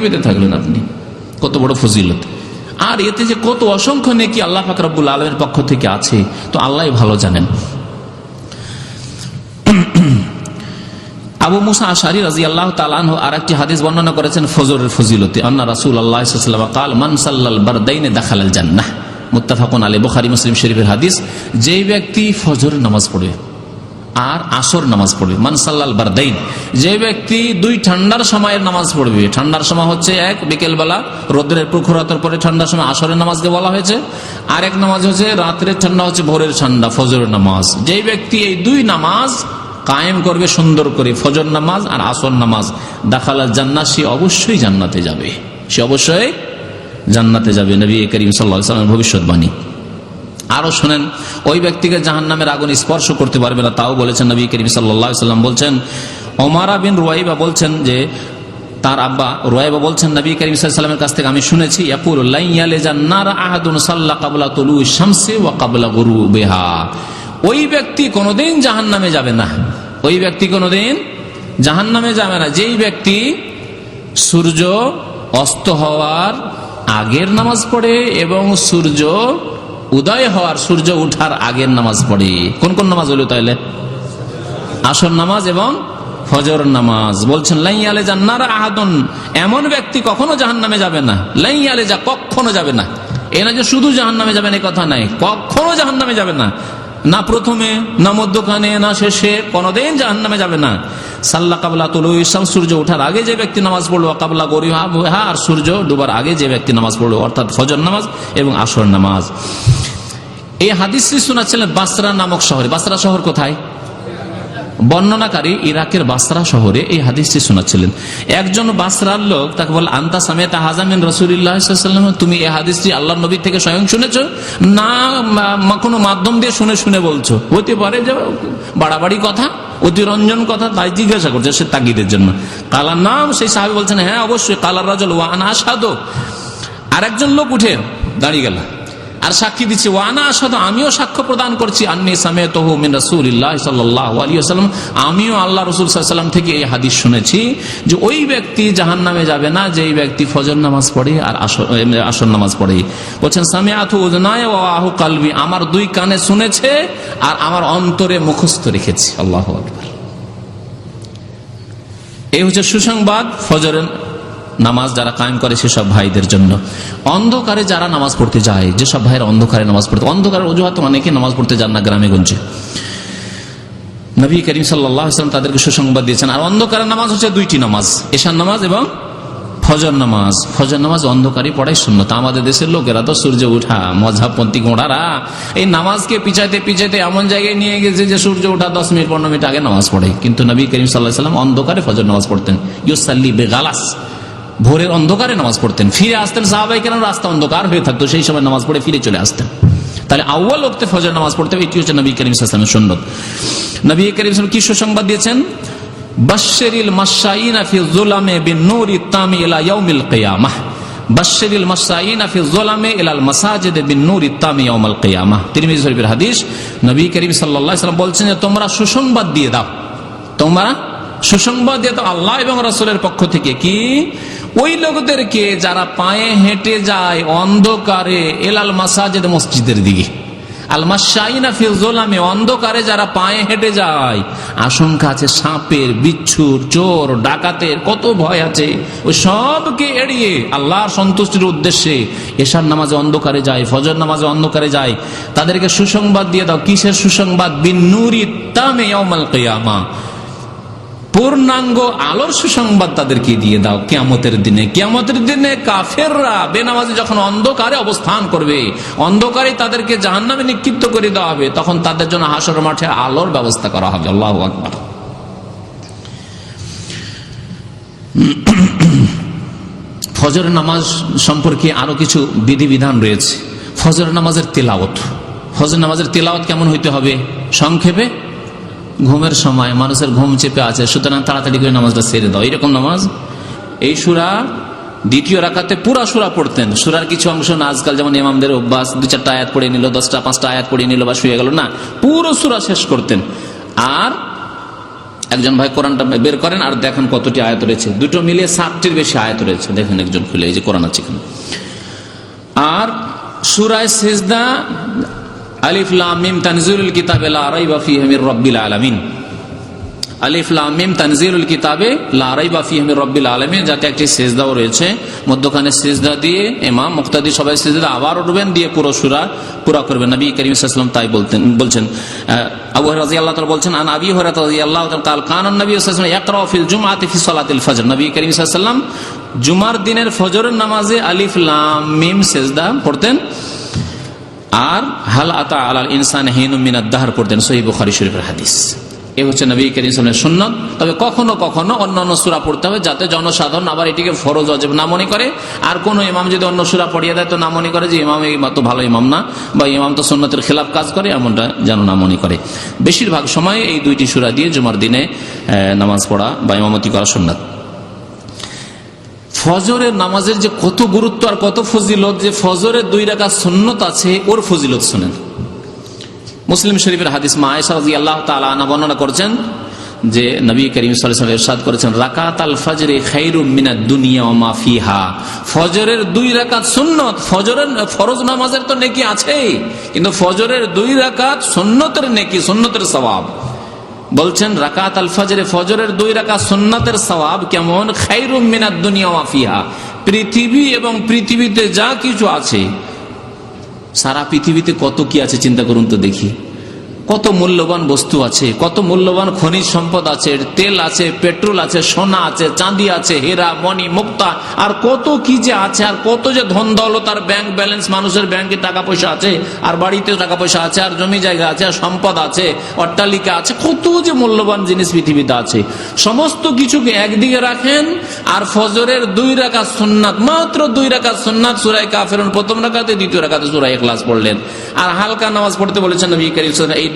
পেতে থাকলেন আপনি, কত বড় ফজিলত। আর এতে যে কত অসংখ্য নেকি আল্লাহ পাক রব্বুল আলামিনের পক্ষ থেকে আছে, তো আল্লাহ ভালো জানেন। আবু মুসা আশআরী রাদিয়াল্লাহু তাআলা আনহু আরেকটি হাদিস বর্ণনা করেছেন ফজরের ফজিলতে। আন্না রাসূলুল্লাহ সাল্লাল্লাহু আলাইহি ওয়াসাল্লাম قال মান সাল্লাল বারদাইন দাখালাল জান্নাহ, মুত্তাফাকুন আলাইহি, বুখারী মুসলিম শরীফের হাদিস। যেই ব্যক্তি ফজরের নামাজ পড়বে আর আসর নামাজ পড়বে, মান সাল্লাল বারদাইন, যে ব্যক্তি দুই ঠান্ডার সময়ের নামাজ পড়বে, ঠান্ডার সময় হচ্ছে এক বিকেলবেলা রোদ্রের প্রখরতার পরে ঠান্ডার সময় আসরের নামাজকে বলা হয়েছে, আর এক নামাজ হচ্ছে রাত্রের ঠান্ডা হচ্ছে ভোরের ঠান্ডা ফজরের নামাজ। যেই ব্যক্তি এই দুই নামাজ কায়েম করবে সুন্দর করে, ফজর নামাজ আর আসর নামাজ, দাখালাল জান্নাহ, সে অবশ্যই জান্নাতে যাবে, সে অবশ্যই জান্নাতে যাবে। নবী করিম সাল্লাল্লাহু আলাইহি ওয়াসাল্লামের ভবিষ্যৎবাণী। আরো শুনেন, ওই ব্যক্তিকে জাহান্নামের আগুন স্পর্শ করতে পারবে না, তাও বলেছেন নবী করিম সাল্লাল্লাহু আলাইহি ওয়াসাল্লাম। বলছেন ওমারা বিন রুয়াইবা বলছেন যে তার আব্বা রুয়াইবা বলছেন নবী করিম সাল্লাল্লাহু আলাইহি ওয়াসাল্লামের কাছ থেকে আমি শুনেছি, ইয়াকুলু লা ইয়ালিজান নার আহাদুন সাল্লা ক্বাবলা তুলুই শামসি ওয়া ক্বাবলা গুরুবিহা, ওই ব্যক্তি কোনোদিন জাহান্নামে যাবে না, ওই ব্যক্তি কোনোদিন জাহান্নামে যাবে না যেই ব্যক্তি সূর্য অস্ত হওয়ার আগের নামাজ পড়ে এবং সূর্য উদয় হওয়ার, সূর্য উঠার আগের নামাজ পড়ে। কোন কোন নামাজ হলো তাহলে? আসর নামাজ এবং ফজর নামাজ। বলছেন লা ইয়ালিজান নার আহাদুন, এমন ব্যক্তি কখনো জাহান্নামে যাবে না, লা ইয়ালিজা, কখনো যাবে না। এ না যে শুধু জাহান্নামে যাবে না, কথা নাই, কখনো জাহান্নামে যাবে না, না প্রথমে না মধ্যখানে না শেষে, কোনদিন জাহান্নামে যাবে না। সাল্লা ক্বাবলা তুলুই শামস, সূর্য ওঠার আগে যে ব্যক্তি নামাজ পড়লো, ক্বাবলা গুরুবিহা, আর সূর্য ডুবার আগে যে ব্যক্তি নামাজ পড়লো, অর্থাৎ ফজর নামাজ এবং আসর নামাজ। এই হাদিসটি শোনাচ্ছিলেন বাসরা নামক শহরে। বাসরা শহর কোথায়? বর্ণনাকারী ইরাকের বাসরা শহরে এই হাদিসটি শোনাচ্ছিলেন। একজন বাসরার লোক তাকে বল, আনতা সামিতা হাযা মিন রাসূলিল্লাহি সাল্লাল্লাহু আলাইহি ওয়াসাল্লাম, তুমি এই হাদিসটি আল্লাহর নবী থেকে স্বয়ং শুনেছো না কোনো মাধ্যম দিয়ে শুনে শুনে বলছো? হতে পারে যে বাড়াবাড়ি কথা, অতিরঞ্জন কথা, তাই জিজ্ঞাসা করছে সে তাগিদের জন্য। কালার নাম, সেই সাহাবী বলছেন হ্যাঁ অবশ্যই। কালার রাজুল ওয়া আনা আশহাদু, আরেকজন লোক উঠে দাঁড়িয়ে গেল আর সাক্ষী দিচ্ছে, ওয়ানা আশহাদু, আমিও সাক্ষ্য প্রদান করছি, আন্নী সামিতুহু মিন রাসূলিল্লাহি সাল্লাল্লাহু আলাইহি ওয়াসাল্লাম, আমিও আল্লাহ রাসূল সাল্লাল্লাহু আলাইহি ওয়াসাল্লাম থেকে এই হাদিস শুনেছি যে ওই ব্যক্তি জাহান্নামে যাবে না যেই ব্যক্তি ফজর নামাজ পড়ে আর আসর নামাজ পড়ে। বলছেন সামিআতু উযনায়া ওয়া ওয়াহু কলবি, আমার দুই কানে শুনেছে আর আমার অন্তরে মুখস্থ রেখেছি। আল্লাহু আকবার। এই হচ্ছে সুসংবাদ ফজরের নামাজ যারা কায়েম করে সেসব ভাইদের জন্য। অন্ধকারে যারা নামাজ পড়তে যায়, যেসব ভাইয়ের অন্ধকারে নামাজ পড়তে, অন্ধকারের অজুহাতে অনেকে নামাজ পড়তে যান না গ্রামে গঞ্জে, নবী করিম সাল্লাল্লাহু আলাইহি ওয়াসাল্লাম তাদেরকে সুসংবাদ দিয়েছেন। আর অন্ধকারের নামাজ হচ্ছে দুইটি নামাজ, এশার নামাজ এবং ফজর নামাজ। ফজর নামাজ অন্ধকারই পড়াই সুন্নাত। আমাদের দেশের লোকেরা তো সূর্য উঠা মযহাবপন্থী গোঁড়ারা এই নামাজকে পিছাইতে পিছাইতে এমন জায়গায় নিয়ে গেছে যে সূর্য ওঠা 10 মিনিট 15 মিনিট আগে নামাজ পড়ে। কিন্তু নবী করিম সাল্লাল্লাহু আলাইহি ওয়াসাল্লাম অন্ধকারে ফজর নামাজ পড়তেন, ইউসাল্লি বিগালাস, ভোরের অন্ধকারে নামাজ পড়তেন, ফিরে আসতেন। সাহাবায়ে কেরাম রাস্তা অন্ধকার হয়ে থাকতো, সেই সময় নামাজ পড়ে ফিরে চলে আসতেন। তাহলে আউয়াল ওয়াক্তে ফজর নামাজ পড়তে হবে, এটি হচ্ছে নবী করিম সাল্লাল্লাহু আলাইহি ওয়াসাল্লামের সুন্নাত। নবী করিম সাল্লাল্লাহু আলাইহি ওয়াসাল্লাম কি সুসংবাদ দিয়েছেন? বাশশিরিল মাশাইনা ফি যুলামি বিন-নূরি তামি ইলা ইয়াউমিল কিয়ামাহ, বাশশিরিল মাশাইনা ফি যুলামি ইলাল মাসাজিদ বিন-নূরি তামি ইয়াউমাল কিয়ামাহ। তিরমিজি শরীফের হাদিস। নবী করিম সাল্লাল্লাহু আলাইহি ওয়াসাল্লাম বলছেন যে তোমরা সুসংবাদ দিয়ে দাও, তোমরা সুসংবাদ দিয়ে দাও আল্লাহ এবং রাসূলের পক্ষ থেকে, কি ওই লোকদেরকে যারা পায়ে হেঁটে যায় অন্ধকারে, এলাল মাসাজিদ, মসজিদের দিকে, আল মাশাইনা ফি যুলামি, অন্ধকারে যারা পায়ে হেঁটে যায়, আশঙ্কা আছে সাপের, বিচ্ছুর, চোর, ডাকাতের, কত ভয় আছে, ওই সবকে এড়িয়ে আল্লাহর সন্তুষ্টির উদ্দেশ্যে এশার নামাজে অন্ধকারে যায়, ফজর নামাজে অন্ধকারে যায়, তাদেরকে সুসংবাদ দিয়ে দাও। কিসের সুসংবাদ? বিন-নূরি তামি ইয়াউমাল কিয়ামা, পূর্ণাঙ্গ আলোর সুসংবাদ তাদেরকে দিয়ে দাও কিয়ামতের দিনে। কিয়ামতের দিনে কাফেররা বেনামাজি যখন অন্ধকারে অবস্থান করবে, অন্ধকারে তাদেরকে জাহান্নামে নিক্ষিপ্ত করে দেওয়া হবে, তখন তাদের জন্য হাসর মাঠে আলোর ব্যবস্থা করা হবে। আল্লাহু আকবার। ফজর নামাজ সম্পর্কে আরো কিছু বিধিবিধান রয়েছে। ফজর নামাজের তেলাওয়াত, ফজর নামাজের তেলাওয়াত কেমন হইতে হবে? সংক্ষেপে, ঘুমের সময় মানুষের ঘুম চেপে আছে, সুতরাং তাড়াতাড়ি করে নামাজটা ছেড়ে দাও, এরকম নামাজ। এই সূরা দ্বিতীয় রাকাতে পুরা সূরা পড়তেন, সূরার কিছু অংশ না, আজকাল যেমন ইমামদের অভ্যাস 2-4টা আয়াত পড়ে নিল, 10টা 5টা আয়াত পড়ে নিল বা শুয়ে গেল, না, পুরো সূরা শেষ করতেন। আর একজন ভাই কোরআনটা বের করেন আর দেখেন কতটি আয়াত রয়েছে, দুটো মিলিয়ে 60টির বেশি আয়াত রয়েছে। দেখেন একজন খুলে, এই যে কোরআন আছে এখানে। আর সূরা সিজদা আলিফ লাম মিম তানজিলুল কিতাবে লা রাইবা ফীহি মির রাব্বিল আলামিন। আলিফ লাম মিম তানজিলুল কিতাবে লা রাইবা ফীহি মির রাব্বিল আলামিন, যাতে একটি সিজদাও রয়েছে, মধ্যখানে সিজদা দিয়ে ইমাম মুক্তাদি সবাই সিজদা আবার উঠবেন, দিয়ে পুরো সূরা পুরো করবেন। নবী করিম সাল্লাল্লাহু আলাইহি ওয়াসাল্লাম তাই বলছেন। আবু হুরায়রা রাদিয়াল্লাহু তাআলা বলছেন, আন আবি হুরায়রা রাদিয়াল্লাহু তাআলা قال كان النبي صلى الله عليه وسلم يقرأ في الجمعة في صلاة الفجر। নবী করিম সাল্লাল্লাহু আলাইহি ওয়াসাল্লাম জুমার দিনের ফজরের নামাজে আলিফ লাম মিম সিজদা পড়তেন, আর হাল আতা আলাল ইনসান হিনুম মিনাদ দাহর পড়তেন। সহিহ বুখারী শরীফের হাদিস। এ হচ্ছে নবী করিম সাল্লাল্লাহু আলাইহি ওয়াসাল্লামের সুন্নাত। তবে কখনো কখনো অন্যান্য সূরা পড়তে হবে, যাতে জনসাধারণ আবার এটিকে ফরজ ওয়াজিব না মনে করে। আর কোন ইমাম যদি অন্য সূরা পড়িয়ে দেয় তো না মনে করে যে ইমাম এই তো ভালো ইমাম না, বা ইমাম তো সুন্নাতের খেলাফ কাজ করে, এমনটা যেন না মনে করে। বেশিরভাগ সময় এই দুইটি সূরা দিয়ে জুমার দিনে নামাজ পড়া বা ইমামতি করা সুন্নাত। ফজরের নামাজের যে কত গুরুত্ব আর কত ফজিলত, যে ফজরের 2 রাকাত সুন্নত আছে, ওর ফজিলত শুনেন। মুসলিম শরীফের হাদিস, মা আয়েশা রাদিয়াল্লাহু তাআলা আনহা বর্ণনা করছেন যে নবী করিম সাল্লাল্লাহু আলাইহি ওয়াসাল্লাম ইরশাদ করেছেন, রাকাতাল ফজরে খায়রুম মিনাদ দুনিয়া ওয়া মা ফিহা। ফজরের 2 রাকাত সুন্নত, ফজরের ফরজ নামাজের তো নেকি আছে, কিন্তু ফজরের 2 রাকাত সুন্নতের নেকি, সুন্নতের সওয়াব। বলছেন রাকাত আল ফজরে, ফজরের 2 রাকাত সুন্নাতের সওয়াব কেমন, খায়রুম মিনাদ দুনিয়া ওয়া ফিহা। পৃথিবী এবং পৃথিবীতে যা কিছু আছে, সারা পৃথিবীতে কত কি আছে চিন্তা করুন তো দেখি। কত মূল্যবান বস্তু আছে, কত মূল্যবান খনিজ সম্পদ আছে, তেল আছে, পেট্রোল আছে, সোনা আছে, চাঁদি আছে, হীরা মণি মুক্তা, আর কত কি যে আছে, আর কত যে ধন দৌলত আর ব্যাংক ব্যালেন্স, মানুষের ব্যাংকে টাকা পয়সা আছে, আর বাড়িতে টাকা পয়সা আছে, আর জমি জায়গা আছে, আর সম্পদ আছে, অট্টালিকা আছে, কত যে মূল্যবান জিনিস পৃথিবীতে আছে। সমস্ত কিছুকে একদিকে রাখেন, আর ফজরের 2 রাকাত সুন্নাত, মাত্র 2 রাকাত সুন্নাত, সূরা কাফিরুন প্রথম রাকাতে, দ্বিতীয় রাকাতে সূরা ইখলাস পড়লেন। আর হালকা নামাজ পড়তে বলেছেন নবী করিম সাল্লাল্লাহু আলাইহি ওয়াসাল্লাম।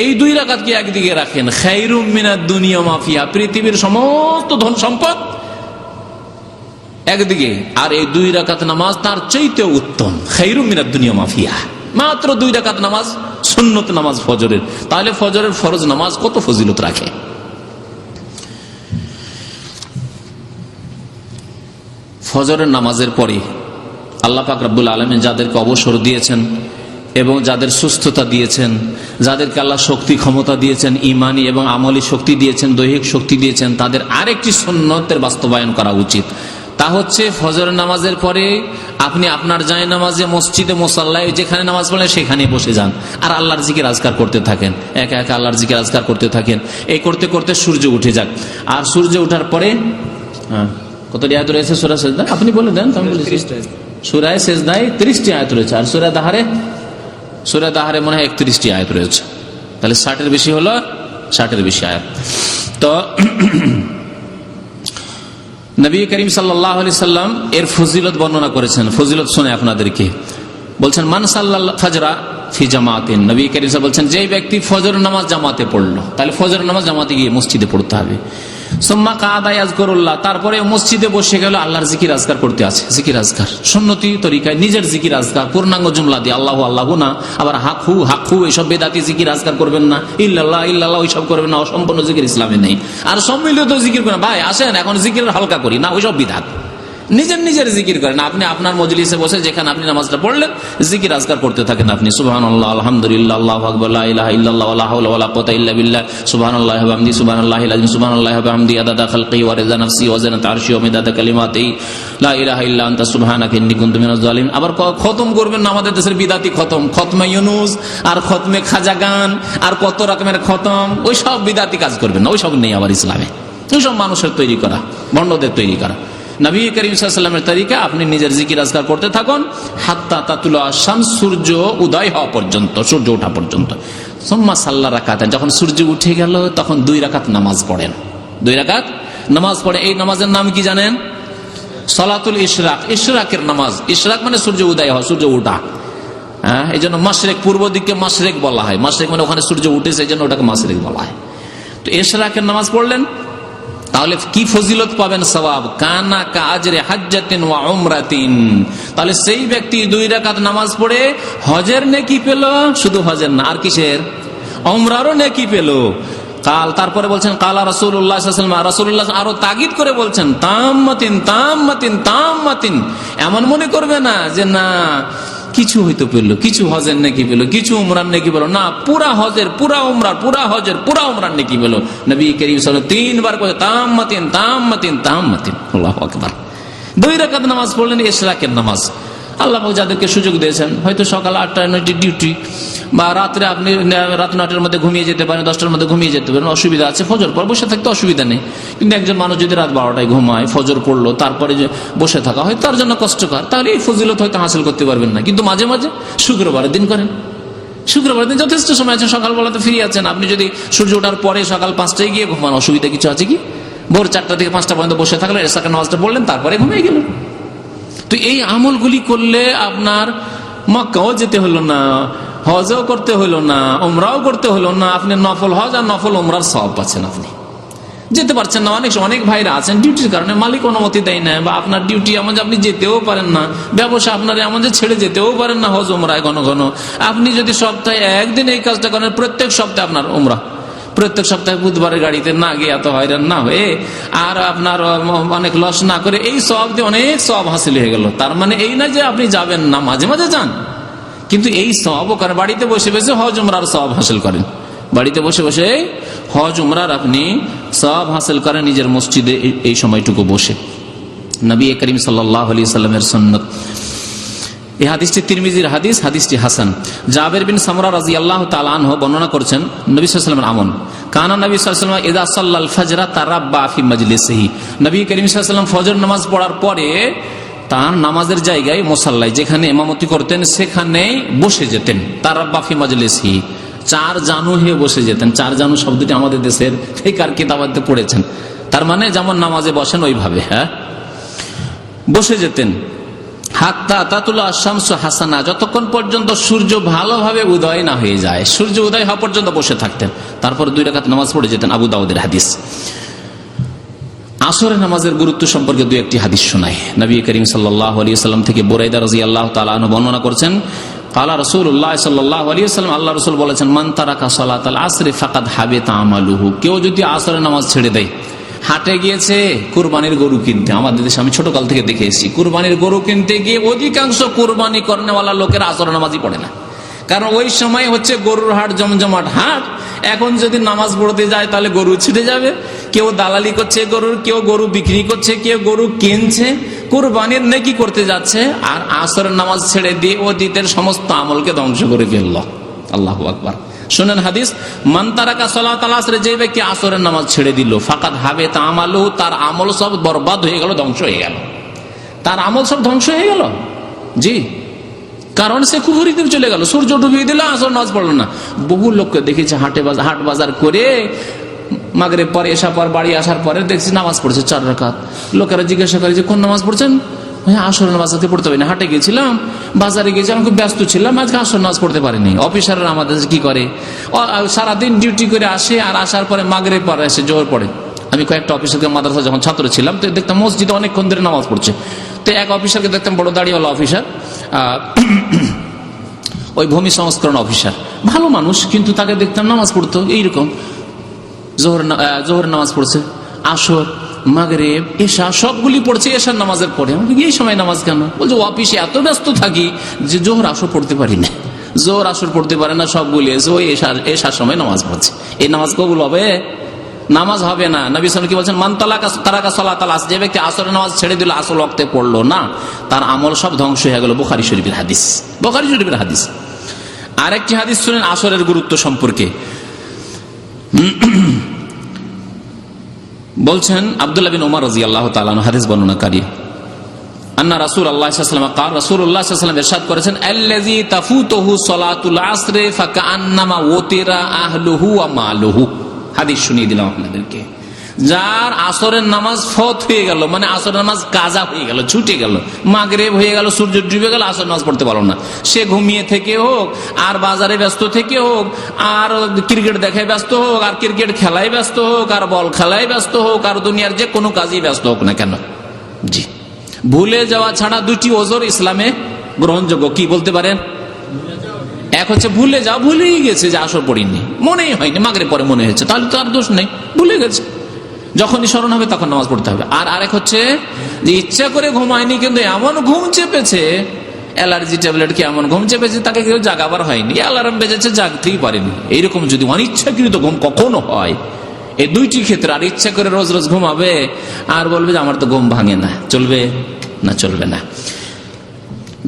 এই 2 রাকাতকে একদিকে রাখেন, খায়রুম মিনাদ দুনিয়া মা ফিহা, পৃথিবীর সমস্ত ধন সম্পদ একদিকে, আর এই 2 রাকাত নামাজ তার চাইতে উত্তম, খায়রুম মিনাদ দুনিয়া মা ফিহা। মাত্র 2 রাকাত নামাজ, সুন্নত নামাজ ফজরের। তাহলে ফজরের ফরজ নামাজ কত ফজিলত রাখে। ফজরের নামাজের পরে আল্লাহ পাক রব্বুল আলামিন যাদেরকে অবসর দিয়েছেন এবং যাদের সুস্থতা দিয়েছেন, যাদেরকে আল্লাহ শক্তি ক্ষমতা দিয়েছেন, ইমানি এবং আমলি শক্তি দিয়েছেন, দৈহিক শক্তি দিয়েছেন, তাদের আরেকটি সুন্নতের বাস্তবায়ন করা উচিত। তা হচ্ছে ফজরের নামাজের পরে আপনি আপনার জায়নামাজে, মসজিদে, মুসাল্লায় যেখানে নামাজ পড়েন সেখানে বসে যান, আর আল্লাহর জিকির আজকার করতে থাকেন, একা একা আল্লাহর জিকির আজকার করতে থাকেন। এই করতে করতে সূর্য উঠে যাক। আর সূর্য ওঠার পরে কতটি আয়াত রয়েছে সূরা সিজদা? আপনি বলে দেন। সূরা সিজদায় 30টি আয়াত রয়েছে, আর সূরা দাহারে মনে হয় 31টি আয়াত রয়েছে। তাহলে 60-এর বেশি হলো, 60-এর বেশি আয়াত। তো নবী করিম সাল্লাল্লাহু আলাইহি সাল্লাম এর ফজিলত বর্ণনা করেছেন। ফজিলত শুনে আপনাদেরকে বলছেন, মান সাল্লাল ফজরা ফি জামাতিন। নবী করিম সাল্লাল্লাহু বলছেন, যে ব্যক্তি ফজর নামাজ জামাতে পড়লো, তাহলে ফজর নামাজ জামাতে গিয়ে মসজিদে পড়তে হবে। সুম্মা কাদা ইয়াজকুরুল্লাহ, তারপরে মসজিদে বসে গেল আল্লাহর জিকির আজকার করতে আছে। জিকির আজকার সুন্নতি তরিকায়, নিজের জিকির আজকার পূর্ণাঙ্গ জুমলা দিয়ে, আল্লাহু আল্লাহু না, আবার হাকহু হাকহু এইসব বেদাতি জিকির আজকার করবেন না, ইল্লাল্লাহ ইল্লাল্লাহ ওইসব করবেন না, অসম্পূর্ণ জিকির ইসলামে নেই। আর সম্মিলিত জিকির করেন, ভাই আসেন এখন জিকির হালকা করি না, ওইসব বিদআত। নিজের নিজের জিকির করেন, আপনি আপনার মজলিসে বসে যেখানে আপনি নামাজটা পড়লেন জিকির আজকার করতে থাকেন। আপনি সুবহানাল্লাহ, আলহামদুলিল্লাহ, আল্লাহু আকবার, লা ইলাহা ইল্লাল্লাহ, ওয়া লা হাওলা ওয়া লা কুওয়াতা ইল্লা বিল্লাহ, সুবহানাল্লাহি ওয়া বিহামদিহি, সুবহানাল্লাহিল আযীম, সুবহানাল্লাহি ওয়া বিহামদিহি, আদাদা খালকিহি ওয়া রিদা নাফসি ওয়া জিনাতা আরশি ওয়া মিদাদা কালিমাতিহি, লা ইলাহা ইল্লা আনতা সুবহানাকা ইন্নী কুনতু মিনাজ জালিমিন। আবার খতম করবেন না, আমাদের দেশের বিদাতি খতম, খতমে ইউনুস আর খতমে খাজা গান আর কত রকমের খতম, ওই সব বিদাতি কাজ করবেন না, ওই সব নেই আবার ইসলামে। ওই সব মানুষের তৈরি করা, ভণ্ডদের তৈরি করা। নবী করিম সাল্লাল্লাহু আলাইহি ওয়াসাল্লামের তরিকা, আপনি নিজের জিকির আজকার করতে থাকুন হাত্তা তাতুলা শামস, সূর্য উদয় হওয়া পর্যন্ত, সূর্য ওঠা পর্যন্ত। সুম্মা সাল্লা রাকাতান, যখন সূর্য উঠে গেল তখন 2 রাকাত নামাজ পড়েন। 2 রাকাত নামাজ পড়ে। এই নামাজের নাম কি জানেন? সালাতুল ইশরাক, ইশরাকের নামাজ। ইশরাক মানে সূর্য উদয় হওয়া, সূর্য ওঠা। হ্যাঁ, এই জন্য মাশরিক, পূর্ব দিককে মাশরিক বলা হয়। মাশরিক মানে ওখানে সূর্য উঠেছে, এই জন্য ওটাকে মাশরিক বলা হয়। তো ইশরাকের নামাজ পড়লেন, তাহলে কি ফজিলত পাবেন? সওয়াব। কানা কা আজরে হাজ্জাতিন ওয়া উমরাতিন। তাহলে সেই ব্যক্তি 2 রাকাত নামাজ পড়ে হজের নেকি পেল, শুধু হজের না, আর কিসের? উমরারও নেকি পেল। কাল, তারপরে বলছেন কালা রাসূলুল্লাহ সাল্লাল্লাহু আলাইহি ওয়াসাল্লাম, রাসূলুল্লাহ আরো তাগিদ করে বলছেন তাম্মাতিন তাম্মাতিন তাম্মাতিন। এমন মনে করবে না যে না কিছু হয়তো পেলো, কিছু হজের নেকি পেলো, কিছু উমরার নেকি পেলো, না পুরা হজের পুরা উমরার পুরা হজের পুরা উমরার নেকি পেলো। নবী করিম সাল্লাল্লাহু আলাইহি ওয়াসাল্লাম 3 বার করে তাম্মাতিন তাম্মাতিন তাম্মাতিন। আল্লাহু আকবার। 2 রাকাত নামাজ পড়লেন, ইশরাকের নামাজ। আল্লাহ যাদেরকে সুযোগ দিয়েছেন, হয়তো সকাল 8টায় ডিউটি, বা রাত্রে আপনি রাত 9টার মধ্যে ঘুমিয়ে যেতে পারেন, 10টার মধ্যে ঘুমিয়ে যেতে পারেন, অসুবিধা আছে, ফজর পর বসে থাকতে অসুবিধা নেই। কিন্তু একজন মানুষ যদি রাত 12টায় ঘুমায়, ফজর পড়লো, তারপরে যে বসে থাকা হয় তার জন্য কষ্টকর, তাহলে এই ফজিলত হয়তো হাসিল করতে পারবেন না। কিন্তু মাঝে মাঝে শুক্রবারের দিন করেন, শুক্রবারের দিন যথেষ্ট সময় আছে, সকালবেলাতে ফিরে আছেন, আপনি যদি সূর্য ওঠার পরে সকাল 5টায় গিয়ে ঘুমান, অসুবিধা কিছু আছে কি? ভোর 4টা থেকে 5টা পর্যন্ত বসে থাকলেন, এশারের নামাজটা পড়লেন, তারপরে ঘুমিয়ে গেলেন। তো এই আমলগুলি করলে আপনার মক্কাও যেতে হলো না, হজও করতে হলো না, উমরাও করতে হলো না, আপনি নফল হজ আর নফল উমরার সওয়াব পাচ্ছেন। আপনি যেতে পারছেন না, অনেক ভাইরা আছেন ডিউটির কারণে মালিক অনুমতি দেয় না, বা আপনার ডিউটি এমন যে আপনি যেতেও পারেন না, ব্যবসা আপনার এমন যে ছেড়ে যেতেও পারেন না হজ উমরায় ঘন ঘন। আপনি যদি সপ্তাহে একদিন এই কাজটা করেন, প্রত্যেক সপ্তাহে আপনার উমরা, প্রত্যেক সপ্তাহে বুধবারের গাড়িতে না গিয়ে এত হয়রান না হয়ে আর আপনার অনেক লস না করে এই সওয়াব দিয়ে অনেক সওয়াব হাসিল হয়ে গেল। তার মানে এই না যে আপনি যাবেন না, মাঝে মাঝে যান, কিন্তু এই সওয়াবও করেন। বাড়িতে বসে বসে হজ উমরার সওয়াব হাসিল করেন, বাড়িতে বসে বসে হজ উমরার আপনি সওয়াব হাসিল করেন নিজের মসজিদে এই সময়টুকু বসে। নবী করিম সাল্লাল্লাহু আলাইহি ওয়াসাল্লামের সুন্নাত। এই হাদিসটি তিরমিজির হাদিস, হাদিসটি হাসান। জাবের বিন সামরা রাদিয়াল্লাহু তাআলা আনহু বর্ণনা করেছেন নবী সাল্লাল্লাহু আলাইহি ওয়াসাল্লামের আমল, কানা নবী সাল্লাল্লাহু আলাইহি ওয়াসাল্লাম ইযা সাল্লাল ফাজরা তারাব্বা ফি মাজলিসিহি। নবী করিম সাল্লাল্লাহু আলাইহি ওয়াসাল্লাম ফজর নামাজ পড়ার পরে তার নামাজের জায়গায় মুসাল্লায় যেখানে ইমামতি করতেন সেখানেই বসে যেতেন। তারাব্বা ফি মাজলিসিহি, 4 জানু হয়ে বসে যেতেন। 4 জানু শব্দটি আমাদের দেশের ফিকহার কিতাবাতে পড়েছেন, তার মানে যেমন নামাজে বসেন ওইভাবে বসে যেতেন। হাত্তা তাতুলা শামসু হাসানা, যতক্ষণ পর্যন্ত সূর্য ভালোভাবে উদয় না হয়ে যায়, সূর্য উদয় হওয়া পর্যন্ত বসে থাকতেন, তারপর 2 রাকাত নামাজ পড়ে যেতেন। আবু দাউদের হাদিস। আসরের নামাজের গুরুত্ব সম্পর্কে 2-1টি হাদিস শোনায়। নবী করিম সাল্লাল্লাহু আলাইহি ওয়াসাল্লাম থেকে বুরাইদা রাদিয়াল্লাহু তাআলা আনহু বর্ণনা করেছেন, ক্বালা রাসূলুল্লাহ সাল্লাল্লাহু আলাইহি ওয়াসাল্লাম, আল্লাহ রাসূল বলেছেন, মান তারাকা সালাতাল আসরি ফাকাদ হাবিতা আমালুহু। কেউ যদি আসরের নামাজ ছেড়ে দেয়, হাটে গিয়েছে কুরবানির গরু কিনতে, আমাদের দেশে আমি ছোটকাল থেকে দেখে এসেছি, কুরবানির গরু কিনতে গিয়ে অধিকাংশ কুরবানি করেনেওয়ালা লোকের আসরের নামাজই পড়ে না, কারণ ওই সময় হচ্ছে গরুর হাট, জমজমাট হাট। এখন যদি নামাজ পড়তে যায় তাহলে গরু ছুটে যাবে, কেউ দালালি করছে গরুর, কেউ গরু বিক্রি করছে, কেউ গরু কিনছে, কুরবানির নেকি করতে যাচ্ছে, আর আসরের নামাজ ছেড়ে দিয়ে অতীতের সমস্ত আমলকে ধ্বংস করে ফেলল। আল্লাহু আকবার। শুনেন হাদিস, মান তারাকা সালাতাল আসর, যে ব্যক্তি আসরের নামাজ ছেড়ে দিল, ফাকাদ হাবিতা আমালুহু, তার আমল সব বরবাদ হয়ে গেল, ধ্বংস হয়ে গেল, তার আমল সব ধ্বংস হয়ে গেল। জি, কারণ সে কুফরিতে চলে গেল, সূর্য ডুবিয়ে দিল, আসর নামাজ পড়লো না। বহু লোককে দেখেছে হাট বাজার করে মাগরিব পরে এশা পর বাড়ি আসার পরে দেখছি নামাজ পড়ছে 4 রাকাত। লোকেরা জিজ্ঞাসা করে যে কোন নামাজ পড়ছেন? আসর নামাজ আজকে পড়তে পারিনি, হাটে গেছিলাম, বাজারে গেছিলাম, খুব ব্যস্ত ছিলাম, আজকে আসর নামাজ পড়তে পারিনি। অফিসাররা আমাদের কি করে, সারাদিন ডিউটি করে আসে, আর আসার পরে মাগরিব পরে এসে জোহর পড়ে। আমি কয়েকটা অফিসারকে মাদ্রাসা যখন ছাত্র ছিলাম তো দেখতাম মসজিদে অনেকক্ষণ ধরে নামাজ পড়ছে। তো এক অফিসারকে দেখতাম, বড় দাড়িওয়ালা অফিসার, ওই ভূমি সংস্করণ অফিসার, ভালো মানুষ, কিন্তু তাকে দেখতাম নামাজ পড়তো এইরকম, জোহর নামাজ পড়ছে, আসর, মাগরিব, এশা সবগুলি পড়ছে এশার নামাজের পরে। আমাকে এই সময় নামাজ কেন? বলছে অফিসে এত ব্যস্ত থাকি যে জোহর আসর পড়তে পারি না, জোহর আসর পড়তে পারে না, সবগুলি এসে ওই এশার সময় নামাজ পড়ছে। এই নামাজ কবুল হবে? নামাজ হবে না। নবী সাল্লাল্লাহু আলাইহি ওয়াসাল্লাম কি বলছেন, মান তারাকা সালাতাল আসর, যে ব্যক্তি আসরের নামাজ ছেড়ে দিল, আসর ওয়াক্তে পড়লো না, তার আমল সব ধ্বংস হয়ে গেল। বুখারী শরীফের হাদিস, বুখারী শরীফের হাদিস। আরেকটি হাদিস শুনেন আসরের গুরুত্ব সম্পর্কে। বলছেন আব্দুল্লাহ বিন উমর রাদিয়াল্লাহু তাআলা আনহু হাদিস বর্ণনাকারী, আন্না রাসূলুল্লাহ সাল্লাল্লাহু আলাইহি ওয়াসাল্লাম قال রাসূলুল্লাহ সাল্লাল্লাহু আলাইহি ওয়াসাল্লাম ইরশাদ করেছেন, আল্লাযী তাফুতুহু সালাতুল আসর ফাকান্নামা ওতিরা আহলুহু ওয়া মালুহু। হাদিস শুনিয়ে দিলাম আপনাদেরকে। যার আসরের নামাজ ফত হয়ে গেল, মানে আসরের নামাজ কাজা হয়ে গেল, ছুটে গেল, মাগরিব হয়ে গেল, সূর্য ডুবে গেল, আসর নামাজ পড়তে পারলো না, সে ঘুমিয়ে থেকে হোক, আর বাজারে ব্যস্ত থেকে হোক, আর ক্রিকেট দেখায় ব্যস্ত হোক, আর ক্রিকেট খেলায় ব্যস্ত হোক, আর বল খেলায় ব্যস্ত হোক, আর দুনিয়ার যে কোনো কাজই ব্যস্ত হোক না কেন, জি, ভুলে যাওয়া ছাড়া 2টি ওজর ইসলামে গ্রহণযোগ্য। কি বলতে পারেন? এক হচ্ছে ভুলে যাও, ভুলেই গেছে যে আসর পড়িনি, মনেই হয়নি, মাগরিব পরে মনে হয়েছে, তাহলে তো আর দোষ নেই, ভুলে গেছে, যখনই স্মরণ হবে তখন নামাজ পড়তে হবে। আর আরেক হচ্ছে যে ইচ্ছা করে ঘুমায়নি, কিন্তু এমন ঘুম চেপেছে, অ্যালার্জি ট্যাবলেট কি এমন ঘুম চেপেছে তাকে কেউ জাগাবার হয়নি, অ্যালার্ম বেজেছে, জাগতেই পারেনি। এইরকম যদি অনিচ্ছাকৃত ঘুম কখনো হয়, এই দুইটি ক্ষেত্রে, আর ইচ্ছা করে রোজ রোজ ঘুমাবে আর বলবে যে আমার তো ঘুম ভাঙে না, চলবে না? চলবে না।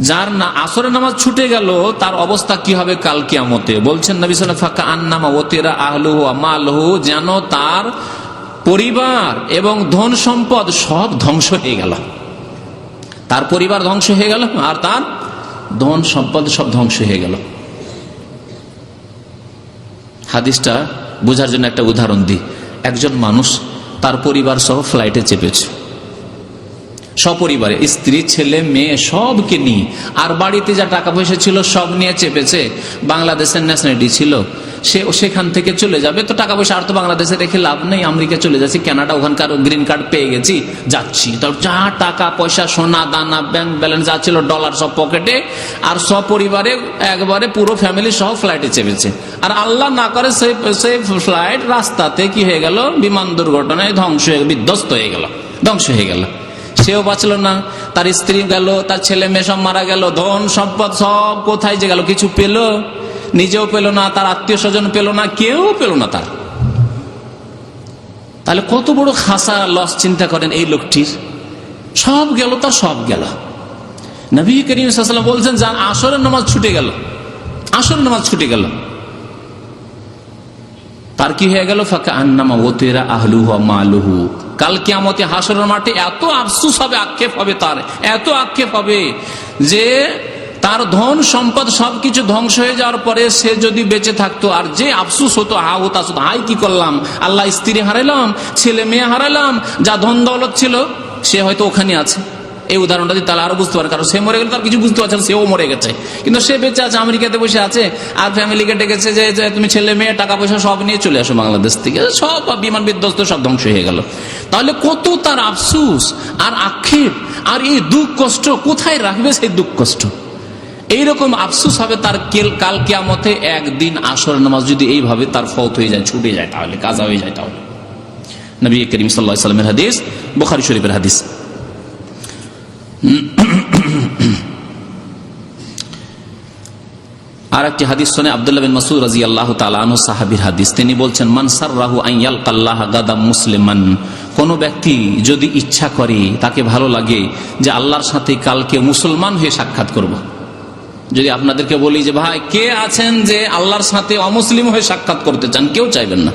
যার না আসরের নামাজ ছুটে গেল তার অবস্থা কি হবে কাল কিয়ামতে? বলছেন নবী সাল্লাল্লাহু আলাইহি ওয়াসাল্লাম, ফাকা আন্নামা ওয়াতিরা আহলুহু ওয়া মালুহু, যেন তার পরিবার এবং ধন সম্পদ সব ধ্বংস হয়ে গেল। তার পরিবার ধ্বংস হয়ে গেল আর তার ধন সম্পদ সব ধ্বংস হয়ে গেল। হাদিসটা বোঝার জন্য একটা উদাহরণ দিই। একজন মানুষ তার পরিবার সহ ফ্লাইটে চেপেছে, সপরিবারে, স্ত্রী, ছেলে, মেয়ে সবকে নিয়ে, আর বাড়িতে যা টাকা পয়সা ছিল সব নিয়ে চেপেছে। বাংলাদেশের ন্যাশনালিটি ছিল, সে সেখান থেকে চলে যাবে, তো টাকা পয়সা আর তো বাংলাদেশে রেখে লাভ নেই, আমেরিকা চলে যাচ্ছি, কানাডা, ওখানকার গ্রিন কার্ড পেয়ে গেছি, যাচ্ছি। তো যা টাকা পয়সা, সোনা দানা, ব্যাংক ব্যালেন্স যা ছিল, ডলার সব পকেটে, আর সপরিবারে একবারে পুরো ফ্যামিলি সহ ফ্লাইটে চেপেছে। আর আল্লাহ না করে সেই ফ্লাইট রাস্তাতে কি হয়ে গেল, বিমান দুর্ঘটনায় ধ্বংস হয়ে, বিধ্বস্ত হয়ে গেল, ধ্বংস হয়ে গেল। সেও বাঁচল না, তার স্ত্রী গেল, তার ছেলে মেয়ে সব মারা গেল, ধন সম্পদ সব কোথায় যে গেল, কিছু পেল, নিজেও পেল না, তার আত্মীয় স্বজন পেল না, কেউ পেল না তার। তাহলে কত বড় খাসা লস চিন্তা করেন এই লোকটির, সব গেল, তার সব গেল। নবী করিম সাল্লাল্লাহু আলাইহি ওয়াসাল্লাম বলছেন, যার আসরের নামাজ ছুটে গেল, আসরের নামাজ ছুটে গেল, তার কি হয়ে গেল, ফাকা আন্নামা ওয়াতিরা আহলুহু ওয়া মালুহু। কাল কিয়ামতে হাসরের মাঠে এত আফসোস হবে, আক্ষেপ হবে, তার এত আক্ষেপ হবে যে তার ধন সম্পদ সবকিছু ধ্বংস হয়ে যাওয়ার পরে সে যদি বেঁচে থাকতো, আর যে আফসোস হতো, হাই কি করলাম, আল্লাহ, স্ত্রী হারাইলাম, ছেলে মেয়ে হারাইলাম, যা ধন দৌলত ছিল, সে হয়তো ওখানে আছে। এই উদাহরণটা দিয়ে তাহলে আরো বুঝতে পারে, কারণ সে মরে গেলে তার কিছু বুঝতে পারছে না, সেও মরে গেছে, কিন্তু সে বেঁচে আছে, আমেরিকাতে বসে আছে, আর ফ্যামিলিকে ডেকেছে যে তুমি ছেলে মেয়ে টাকা পয়সা সব নিয়ে চলে আসো বাংলাদেশ থেকে, সব বিমান বিধ্বস্ত, সব ধ্বংস হয়ে গেল। তাহলে কত তার আফসোস আর আক্ষেপ, আর এই দুঃখ কষ্ট কোথায় রাখবে সেই দুঃখ কষ্ট? এইরকম আফসোস হবে তার কাল কিয়ামতে। একদিন আসরের নামাজ যদি এইভাবে তার ফৌত হয়ে যায়, ছুটে যায়, তাহলে কাজা হয়ে যায়। তাহলে নবী করিম সাল্লাল্লাহু আলাইহি ওয়াসাল্লামের হাদিস, বুখারী শরীফের হাদিস। আর একটি হাদিস শুনে আব্দুল্লাহ বিন মাসউদ রাদিয়াল্লাহু তাআলা আনহু, সাহাবীর হাদিস, তিনি বলছেন, মান সাররাহু আন ইয়ালকাল্লাহ গাদাম মুসলিমান, কোন ব্যক্তি যদি ইচ্ছা করে, তাকে ভালো লাগে যে আল্লাহর সাথে কালকে মুসলমান হয়ে সাক্ষাৎ করব। যদি আপনাদেরকে বলি যে ভাই কে আছেন যে আল্লাহর সাথে অমুসলিম হয়ে সাক্ষাৎ করতে চান, কেউ চাইবেন না।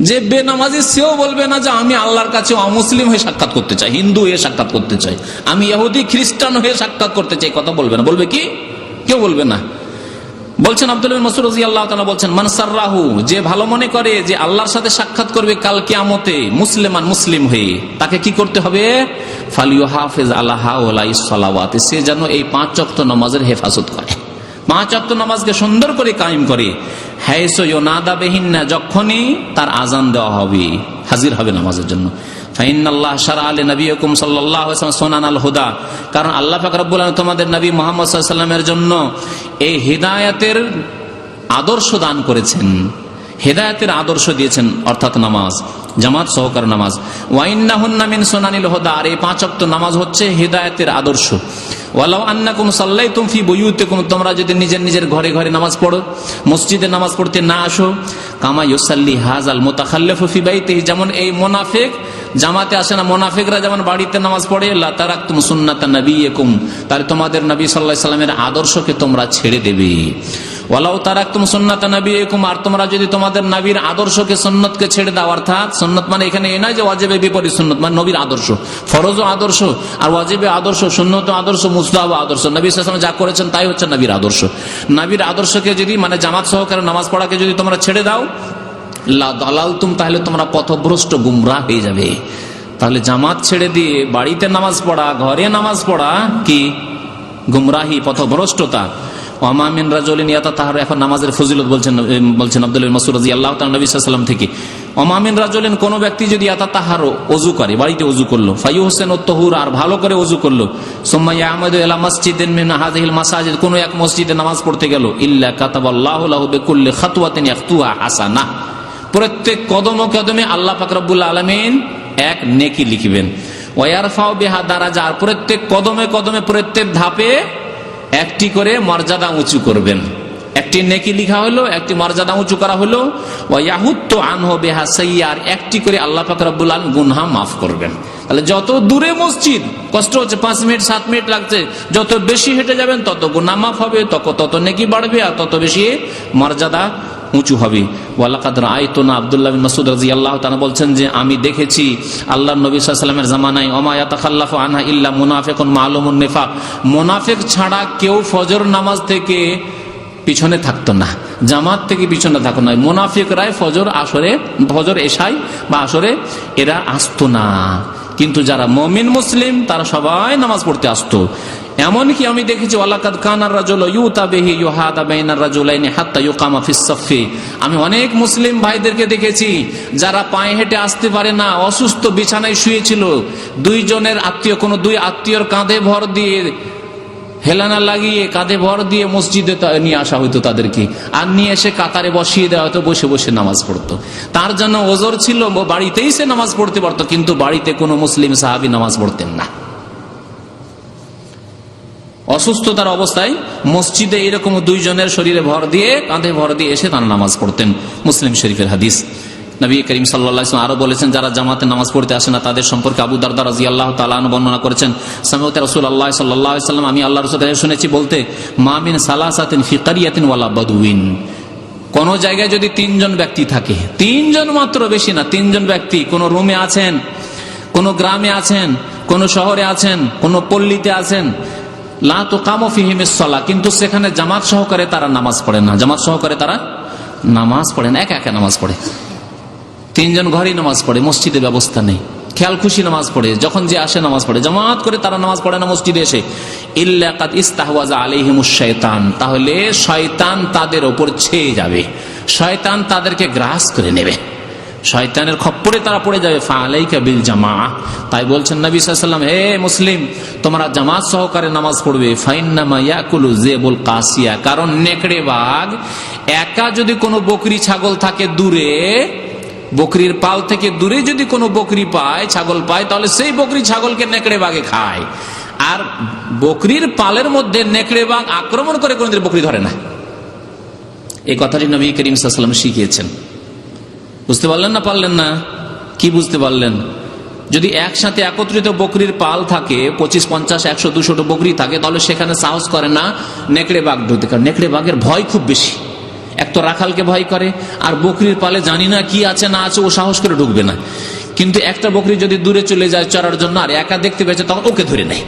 যে বেনামাজি সেও বলবে না যে আমি আল্লাহর কাছে অমুসলিম হয়ে সাক্ষাৎ করতে চাই, হিন্দু হয়ে সাক্ষাৎ করতে চাই, আমি ইহুদি খ্রিস্টান হয়ে সাক্ষাৎ করতে চাই, কথা বলবে না। বলবে কি? কেউ বলবে না। বলছেন আব্দুল্লাহ বিন মাসউদ রাদিয়াল্লাহু তাআলা বলছেন, মান সাররাহু, যে ভালো মনে করে যে আল্লাহর সাথে সাক্ষাৎ করবে কাল কিয়ামতে মুসলিমান, মুসলিম হয়ে, তাকে কি করতে হবে? ফালিয়ুহাফিজ আলা হাউলাইস সালাওয়াত, সে যেন এই 5 ওয়াক্ত নামাজের হেফাজত করে, 5 ওয়াক্ত নামাজকে সুন্দর করে কায়েম করে। হাইসু ইউনাদা বিহিন্না, যখনই তার আজান দেওয়া হবে, হাজির হবে নামাজের জন্য। ফাইনাল্লাহ শারআ লিনাবিয়িকুম সাল্লাল্লাহু আলাইহি ওয়াসাল্লাম সুনানাল হুদা, কারণ আল্লাহ পাক রব্বুল আলামিন তোমাদের নবী মুহাম্মদ সাল্লাল্লাহু আলাইহি ওয়াসাল্লামের জন্য এই হিদায়াতের আদর্শ দান করেছেন, হেদায়েতের আদর্শ দিয়েছেন, অর্থাৎ নামাজ, জামাত সহকারে নামাজ। ওয়াইন্নাহুন্না মিন সুনানিল হুদা, আর এই 5 ওয়াক্ত নামাজ হচ্ছে হেদায়েতের আদর্শ। ওয়ালাউ আন্নাকুম সাল্লাইতুম ফি বুয়ুতিকুম, তোমরা যদি নিজের নিজের ঘরে ঘরে নামাজ পড়ো, মসজিদে নামাজ পড়তে না আসো, কামা ইউসাল্লি হাযাল মুতাখাল্লিফু ফি বাইতিহি, যেমন এই মুনাফিক জামাতে আসে না, মুনাফিকরা যেমন বাড়িতে নামাজ পড়ে, লা তারাকতুম সুন্নাতা নবিয়িকুম, তাহলে তোমাদের নবী সাল্লাল্লাহু আলাইহি সাল্লামের আদর্শকে তোমরা ছেড়ে দেবে। ওয়ালাউ তারাকতুম সুন্নাতা নবিয়িকুম, আর তোমরা যদি তোমাদের নবীর আদর্শকে, সুন্নতকে ছেড়ে দাও, অর্থাৎ সুন্নত মানে এখানে এই নয় যে ওয়াজিবের বিপরীত সুন্নত, মানে নবীর আদর্শ, ফরজ ও আদর্শ, আর ওয়াজিবে আদর্শ, সুন্নত আদর্শ, মুস্তাহাব আদর্শ, নবী সাল্লাল্লাহু আলাইহি ওয়াসাল্লাম যা করেছেন তাই হচ্ছে নবীর আদর্শ। নবীর আদর্শকে যদি, মানে জামাত সহকারে নামাজ পড়াকে যদি তোমরা ছেড়ে দাও, লা দালালতুম, তাহলে তোমরা পথভ্রষ্ট, গুমরাহ হয়ে যাবে। তাহলে জামাত ছেড়ে দিয়ে বাড়িতে নামাজ পড়া, ঘরে নামাজ পড়া কি? গুমরাহি, পথভ্রষ্টতা। ওয়া মিন রাজুলিন ইয়াতাতাহার, এখন নামাজের ফজিলত বলছেন আব্দুল্লাহ বিন মাসউদ রাদিয়াল্লাহু তাআলা নবী সাল্লাল্লাহু আলাইহি ওয়াসাল্লাম থেকে, অমামিন রাজুলিন, কোন ব্যক্তি যদি আতাতাহারো ওযু করে, বাড়িতে ওযু করলো, ফায়ুহসিনু তাহুর, আর ভালো করে ওযু করলো, সুম্মা ইয়ামাদু ইলা মাসজিদিন মিন হাযিহিল মাসাজিদ, কোন এক মসজিদে নামাজ পড়তে গেল, ইল্লা কাতাবাল্লাহু লাহু বিকুল্লি খাতওয়াতিন ইয়াখতুহা হাসানাহ, প্রত্যেক কদমে কদমে আল্লাহ পাক রব্বুল আলামিন এক নেকি লিখবেন। ওয়া ইয়ারফাউ বিহা দারাজা, আর প্রত্যেক কদমে কদমে প্রত্যেক ধাপে একটি করে মর্যাদা উঁচু করবেন। একটি নেকি লিখা হলো, একটি মর্যাদা উঁচু করা হলো। ওয়া ইয়াহুত্তু আনহু বিহা সাইয়্যার, একটি করে আল্লাহ পাক রব্বুল আলামিন গুনাহ মাফ করবেন। তাহলে যত দূরে মসজিদ, কষ্ট হচ্ছে 5 মিনিট 7 মিনিট লাগছে, যত বেশি হেঁটে যাবেন তত গুনাহ মাফ হবে, তত নেকি বাড়বে, আর তত বেশি মর্যাদা উঁচু হবে। ওয়ালাকাদ রাআইতুনা, আব্দুল্লাহ বিন মাসউদ রাদিয়াল্লাহু তাআলা বলছেন যে আমি দেখেছি আল্লাহর নবী সাল্লাল্লাহু আলাইহি ওয়াসাল্লামের জামানায় ওমা ইয়াতাখাল্লাফু আনহা ইল্লা মুনাফিকুন মালুমুন নিফাক, মুনাফিক ছাড়া কেউ ফজর নামাজ থেকে পিছনে থাকতো না, জামাত থেকে পিছনে থাকতো না। মুনাফিকরাই ফজর এশাই বা আসরে এরা আসতো না, কিন্তু যারা মুমিন মুসলিম তারা সবাই নামাজ পড়তে আসতো। এমনকি আমি দেখেছি ওয়ালাকাদ কানার রাজুলু ইউতা বিহি ইউহাদা বাইনার রাজুলাইনি হাত্তা ইউকামা ফিস সাফফি, আমি অনেক মুসলিম ভাইদেরকে দেখেছি যারা পায়ে হেঁটে আসতে পারে না, অসুস্থ, বিছানায় শুয়েছিল, কোনো দুই আত্মীয়র কাঁধে ভর দিয়ে, হেলানা লাগিয়ে কাঁধে ভর দিয়ে মসজিদে নিয়ে আসা হইতো তাদেরকে, আর নিয়ে এসে কাতারে বসিয়ে দেওয়া হতো, বসে বসে নামাজ পড়তো। তার জন্য ওজর ছিল, বাড়িতেই সে নামাজ পড়তে পারতো, কিন্তু বাড়িতে কোনো মুসলিম সাহাবী নামাজ পড়তেন না। অসুস্থতার অবস্থায় মসজিদে এরকম দুইজনের শরীরে ভর দিয়ে, কাঁধে ভর দিয়ে এসে তারা নামাজ পড়তেন। মুসলিম শরীফের হাদিস। নবী করিম সাল্লাল্লাহু আলাইহি ওয়াসাল্লাম আরো বলেছেন, যারা জামাতে নামাজ পড়তে আসে না তাদের সম্পর্কে আবু দারদা রাদিয়াল্লাহু তাআলা আনহু বর্ণনা করেছেন, সামিউতু রাসূলুল্লাহ সাল্লাল্লাহু আলাইহি ওয়াসাল্লাম, আমি আল্লাহর রাসূলকে শুনেছি বলতে, মা মিন সালাসাতিন ফি ক্বরিয়াতিন ওয়ালা বাদউইন, কোন জায়গায় যদি 3 জন ব্যক্তি থাকে, 3 জন মাত্র, বেশি না, 3 জন ব্যক্তি কোন রুমে আছেন, কোন গ্রামে আছেন, কোন শহরে আছেন, কোন পল্লীতে আছেন, লা তুকামু ফিহিমিস সালাহ, কিন্তু সেখানে জামাত সহকারে তারা নামাজ পড়ে না, জামাত সহকারে তারা নামাজ পড়ে না, একা একা নামাজ পড়ে। 3 জন ঘরেই নামাজ পড়ে, মসজিদে ব্যবস্থা নেই, খেয়াল খুশি নামাজ পড়ে, যখন যে আসে নামাজ পড়ে, জামাত করে তারা নামাজ পড়ে না মসজিদে এসে। ইল্লা কাদ ইস্তাহওয়াজা আলাইহিমুশ শাইতান, তাহলে শয়তান তাদের উপর ছেয়ে যাবে, শয়তান তাদেরকে গ্রাস করে নেবে, শয়তানের খপ্পরে তারা পড়ে যাবে। ফালাইকা বিল জামাআহ, তাই বলছেন নবী সাল্লাল্লাহু আলাইহি ওয়াসাল্লাম, হে মুসলিম, তোমরা জামাত সহকারে নামাজ পড়বে। ফাইন্নামা ইয়াকুলু যিবুল কাসিয়া, কারণ নেকড়ে বাঘ একা যদি কোনো বকরি ছাগল থাকে দূরে, বকরির পাল থেকে দূরে যদি কোনো বকরি পায়, ছাগল পায়, তাহলে সেই বকরি ছাগলকে নেকড়ে বাঘে খায়। আর বকরির পালের মধ্যে নেকড়ে বাঘ আক্রমণ করে কোনদিন বকরি ধরে না। এই কথাটি নবী করিম সাল্লাল্লাহু আলাইহি ওয়াসাল্লাম শিখিয়েছেন। বুঝতে পারলেন না? পারলেন না? কি বুঝতে পারলেন? যদি একসাথে একত্রিত বকরির পাল থাকে, 25, 50, 100, 200 বকরি থাকে, তাহলে সেখানে সাহস করে না নেকড়ে বাঘ ঢুকতে, কারণ নেকড়ে বাঘের ভয় খুব বেশি। এক তো রাখালকে ভয় করে, আর বকরির পালে জানি না কি আছে না আছে, ও সাহস করে ঢুকবে না। কিন্তু একটা বকরি যদি দূরে চলে যায় চড়ার জন্য, আর একা দেখতে পেয়েছে, তখন ওকে ধরে নেয়।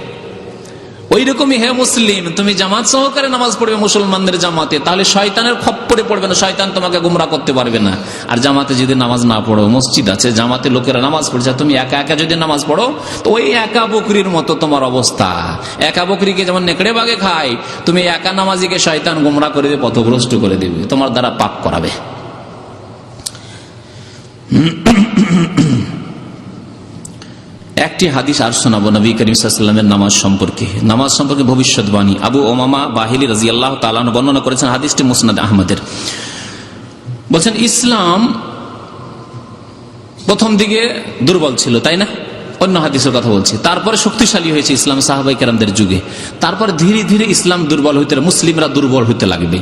ওই রকমই হে মুসলিম, তুমি জামাত সহকারে নামাজ পড়বে মুসলমানদের জামাতে, তাহলে শয়তানের খপ্পরে পড়বে না, শয়তান তোমাকে গুমরা করতে পারবে না। আর জামাতে যদি নামাজ না পড়ো, মসজিদ আছে, জামাতে লোকেরা নামাজ পড়ছে, তুমি একা একা যদি নামাজ পড়ো, তো ওই একা বকরির মতো তোমার অবস্থা। একা বকরিকে যেমন নেকড়ে বাঘে খায়, তুমি একা নামাজিকে শয়তান গুমরা করে দেবে, পথভ্রষ্ট করে দেবে, তোমার দ্বারা পাপ করাবে। একটি হাদিস আর শোনাবো নবী করিম সাল্লাল্লাহু আলাইহি ওয়াসাল্লামের নামাজ সম্পর্কে ভবিষ্যৎবাণী। আবু উমামা বাহিলি রাদিয়াল্লাহু তাআলা আনহু বর্ণনা করেছেন, হাদিসটি মুসনাদ আহমদের। বলছেন, ইসলাম প্রথম দিকে দুর্বল ছিল, তাই না? অন্য হাদিসের কথা বলছি। তারপরে শক্তিশালী হয়েছে ইসলাম সাহাবায়ে কেরামদের যুগে। তারপর ধীরে ধীরে ইসলাম দুর্বল হইতে, মুসলিমরা দুর্বল হইতে লাগবে।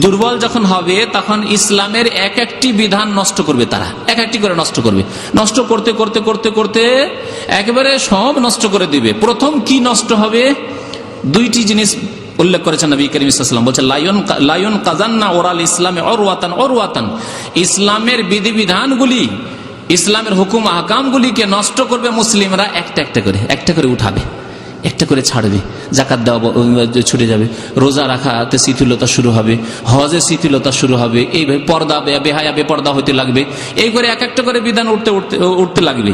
দুর্বল যখন হবে, তখন ইসলামের এক একটি বিধান নষ্ট করবে, তারা এক একটি করে নষ্ট করবে। নষ্ট করতে করতে করতে করতে একেবারে সব নষ্ট করে দিবে। প্রথম কি নষ্ট হবে? 2টি জিনিস উল্লেখ করেছেন নবী করিম সাল্লাল্লাহু আলাইহি ওয়াসাল্লাম। বলছেন, লায়ন কাযান্না ওরাল ইসলামে উরওয়াতান, ইসলামের বিধিবিধানগুলি, ইসলামের হুকুম আহকামগুলিকে নষ্ট করবে মুসলিমরা, একটা করে উঠাবে, একটা করে ছাড়বে। যাকাত দেওয়া ছুটে যাবে, রোজা রাখাতে শিথিলতা শুরু হবে, হজে শিথিলতা শুরু হবে, এইভাবে পর্দা বেহায়া বেপর্দা হতে লাগবে। এই করে এক একটা করে বিধান উঠতে লাগবে।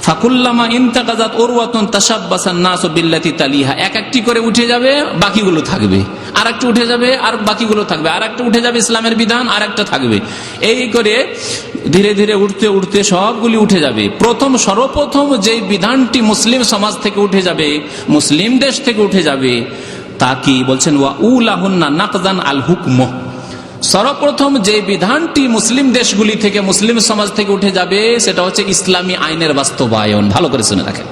ফাকুল্লামা ইনতাকাযাত উরওয়াতুন তাশাব্বাসান নাসু বিল্লাতি তালিহা, এক একটি করে উঠে যাবে, বাকিগুলো থাকবে। আর একটা উঠে যাবে, আর বাকিগুলো থাকবে, আর একটা উঠে যাবে ইসলামের বিধান, আর একটা থাকবে। এই করে ধীরে ধীরে উঠতে উঠতে সবগুলি উঠে যাবে। সর্বপ্রথম যে বিধানটি মুসলিম সমাজ থেকে উঠে যাবে, মুসলিম দেশ থেকে উঠে যাবে, তা কি বলছেন? ওয়া উলাহুন্না নাকদান আল হুকম। সর্বপ্রথম যে বিধানটি মুসলিম দেশগুলি থেকে, মুসলিম সমাজ থেকে উঠে যাবে, সেটা হচ্ছে ইসলামী আইনের বাস্তবায়ন। ভালো করে শুনে রাখেন,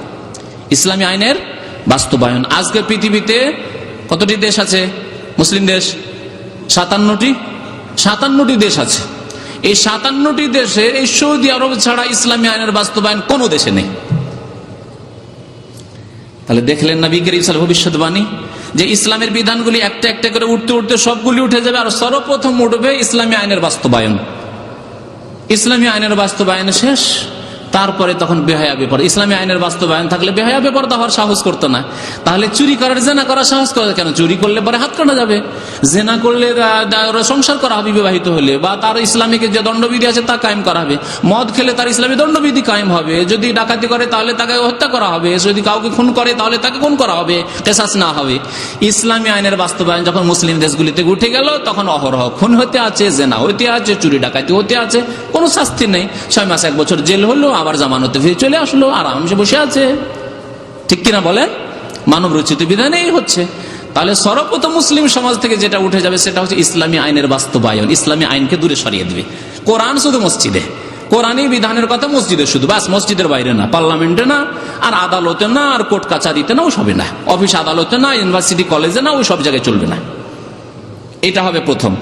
ইসলামী আইনের বাস্তবায়ন। আজকে পৃথিবীতে কতটি দেশ আছে মুসলিম দেশ? 57টি দেশ আছে। এই 57টি দেশের এই সৌদি আরব ছাড়া ইসলামী আইনের বাস্তবায়ন কোন দেশে নেই। তাহলে দেখলেন নবী করিম সাল্লাল্লাহু আলাইহি ওয়াসাল্লাম ভবিষ্যৎবাণী যে ইসলামের বিধানগুলি একটা একটা করে উঠতে উঠতে সবগুলি উঠে যাবে, আর সর্বপ্রথম উঠবে ইসলামী আইনের বাস্তবায়ন। ইসলামী আইনের বাস্তবায়ন শেষ, তারপরে তখন বেহায়া বেপরদা। ইসলামী আইনের বাস্তবায়ন থাকলে বেহায়া বেপরদা হওয়ার সাহস করতো না। তাহলে চুরি করার, জেনা করার সাহস করে কেন? চুরি করলে পরে হাত কাটা যাবে, জেনা করলে সংসার করা হবে বিবাহিত হলে, বা তার ইসলামিক যে দণ্ডবিধি আছে তা কায়েম করা হবে। মদ খেলে তার ইসলামী দণ্ডবিধি কায়েম হবে। যদি ডাকাতি করে তাহলে তাকে হত্যা করা হবে। যদি কাউকে খুন করে তাহলে তাকে খুন করা হবে, কেসাস না হবে। ইসলামী আইনের বাস্তবায়ন যখন মুসলিম দেশগুলিতে উঠে গেল, তখন অহরহ খুন হতে আছে, জেনা হতে আছে, চুরি ডাকাতি হতে আছে, কোনো শাস্তি নেই। 6 মাস 1 বছর জেল হলো, আবার জামানতে ফিরে চলে আসলো, আরামসে বসে আছে। ঠিক কিনা বলেন? মানব রচিত বিধানেই হচ্ছে। তাহলে সর্বপ্রথম মুসলিম সমাজ থেকে যেটা উঠে যাবে সেটা হচ্ছে ইসলামী আইনের বাস্তবায়ন। ইসলামী আইনকে দূরে সরিয়ে দিবে। কোরআন শুধু মসজিদে, কোরআনী বিধানের কথা মসজিদে শুধু, বাস, মসজিদের বাইরে না, পার্লামেন্টে না, আর আদালতে না, আর কোর্ট কাচারিতে না, ও সবে না, অফিস আদালতে না, ইউনিভার্সিটি কলেজে না, ওই সব জায়গায় চলবে না। এটা হবে প্রথম।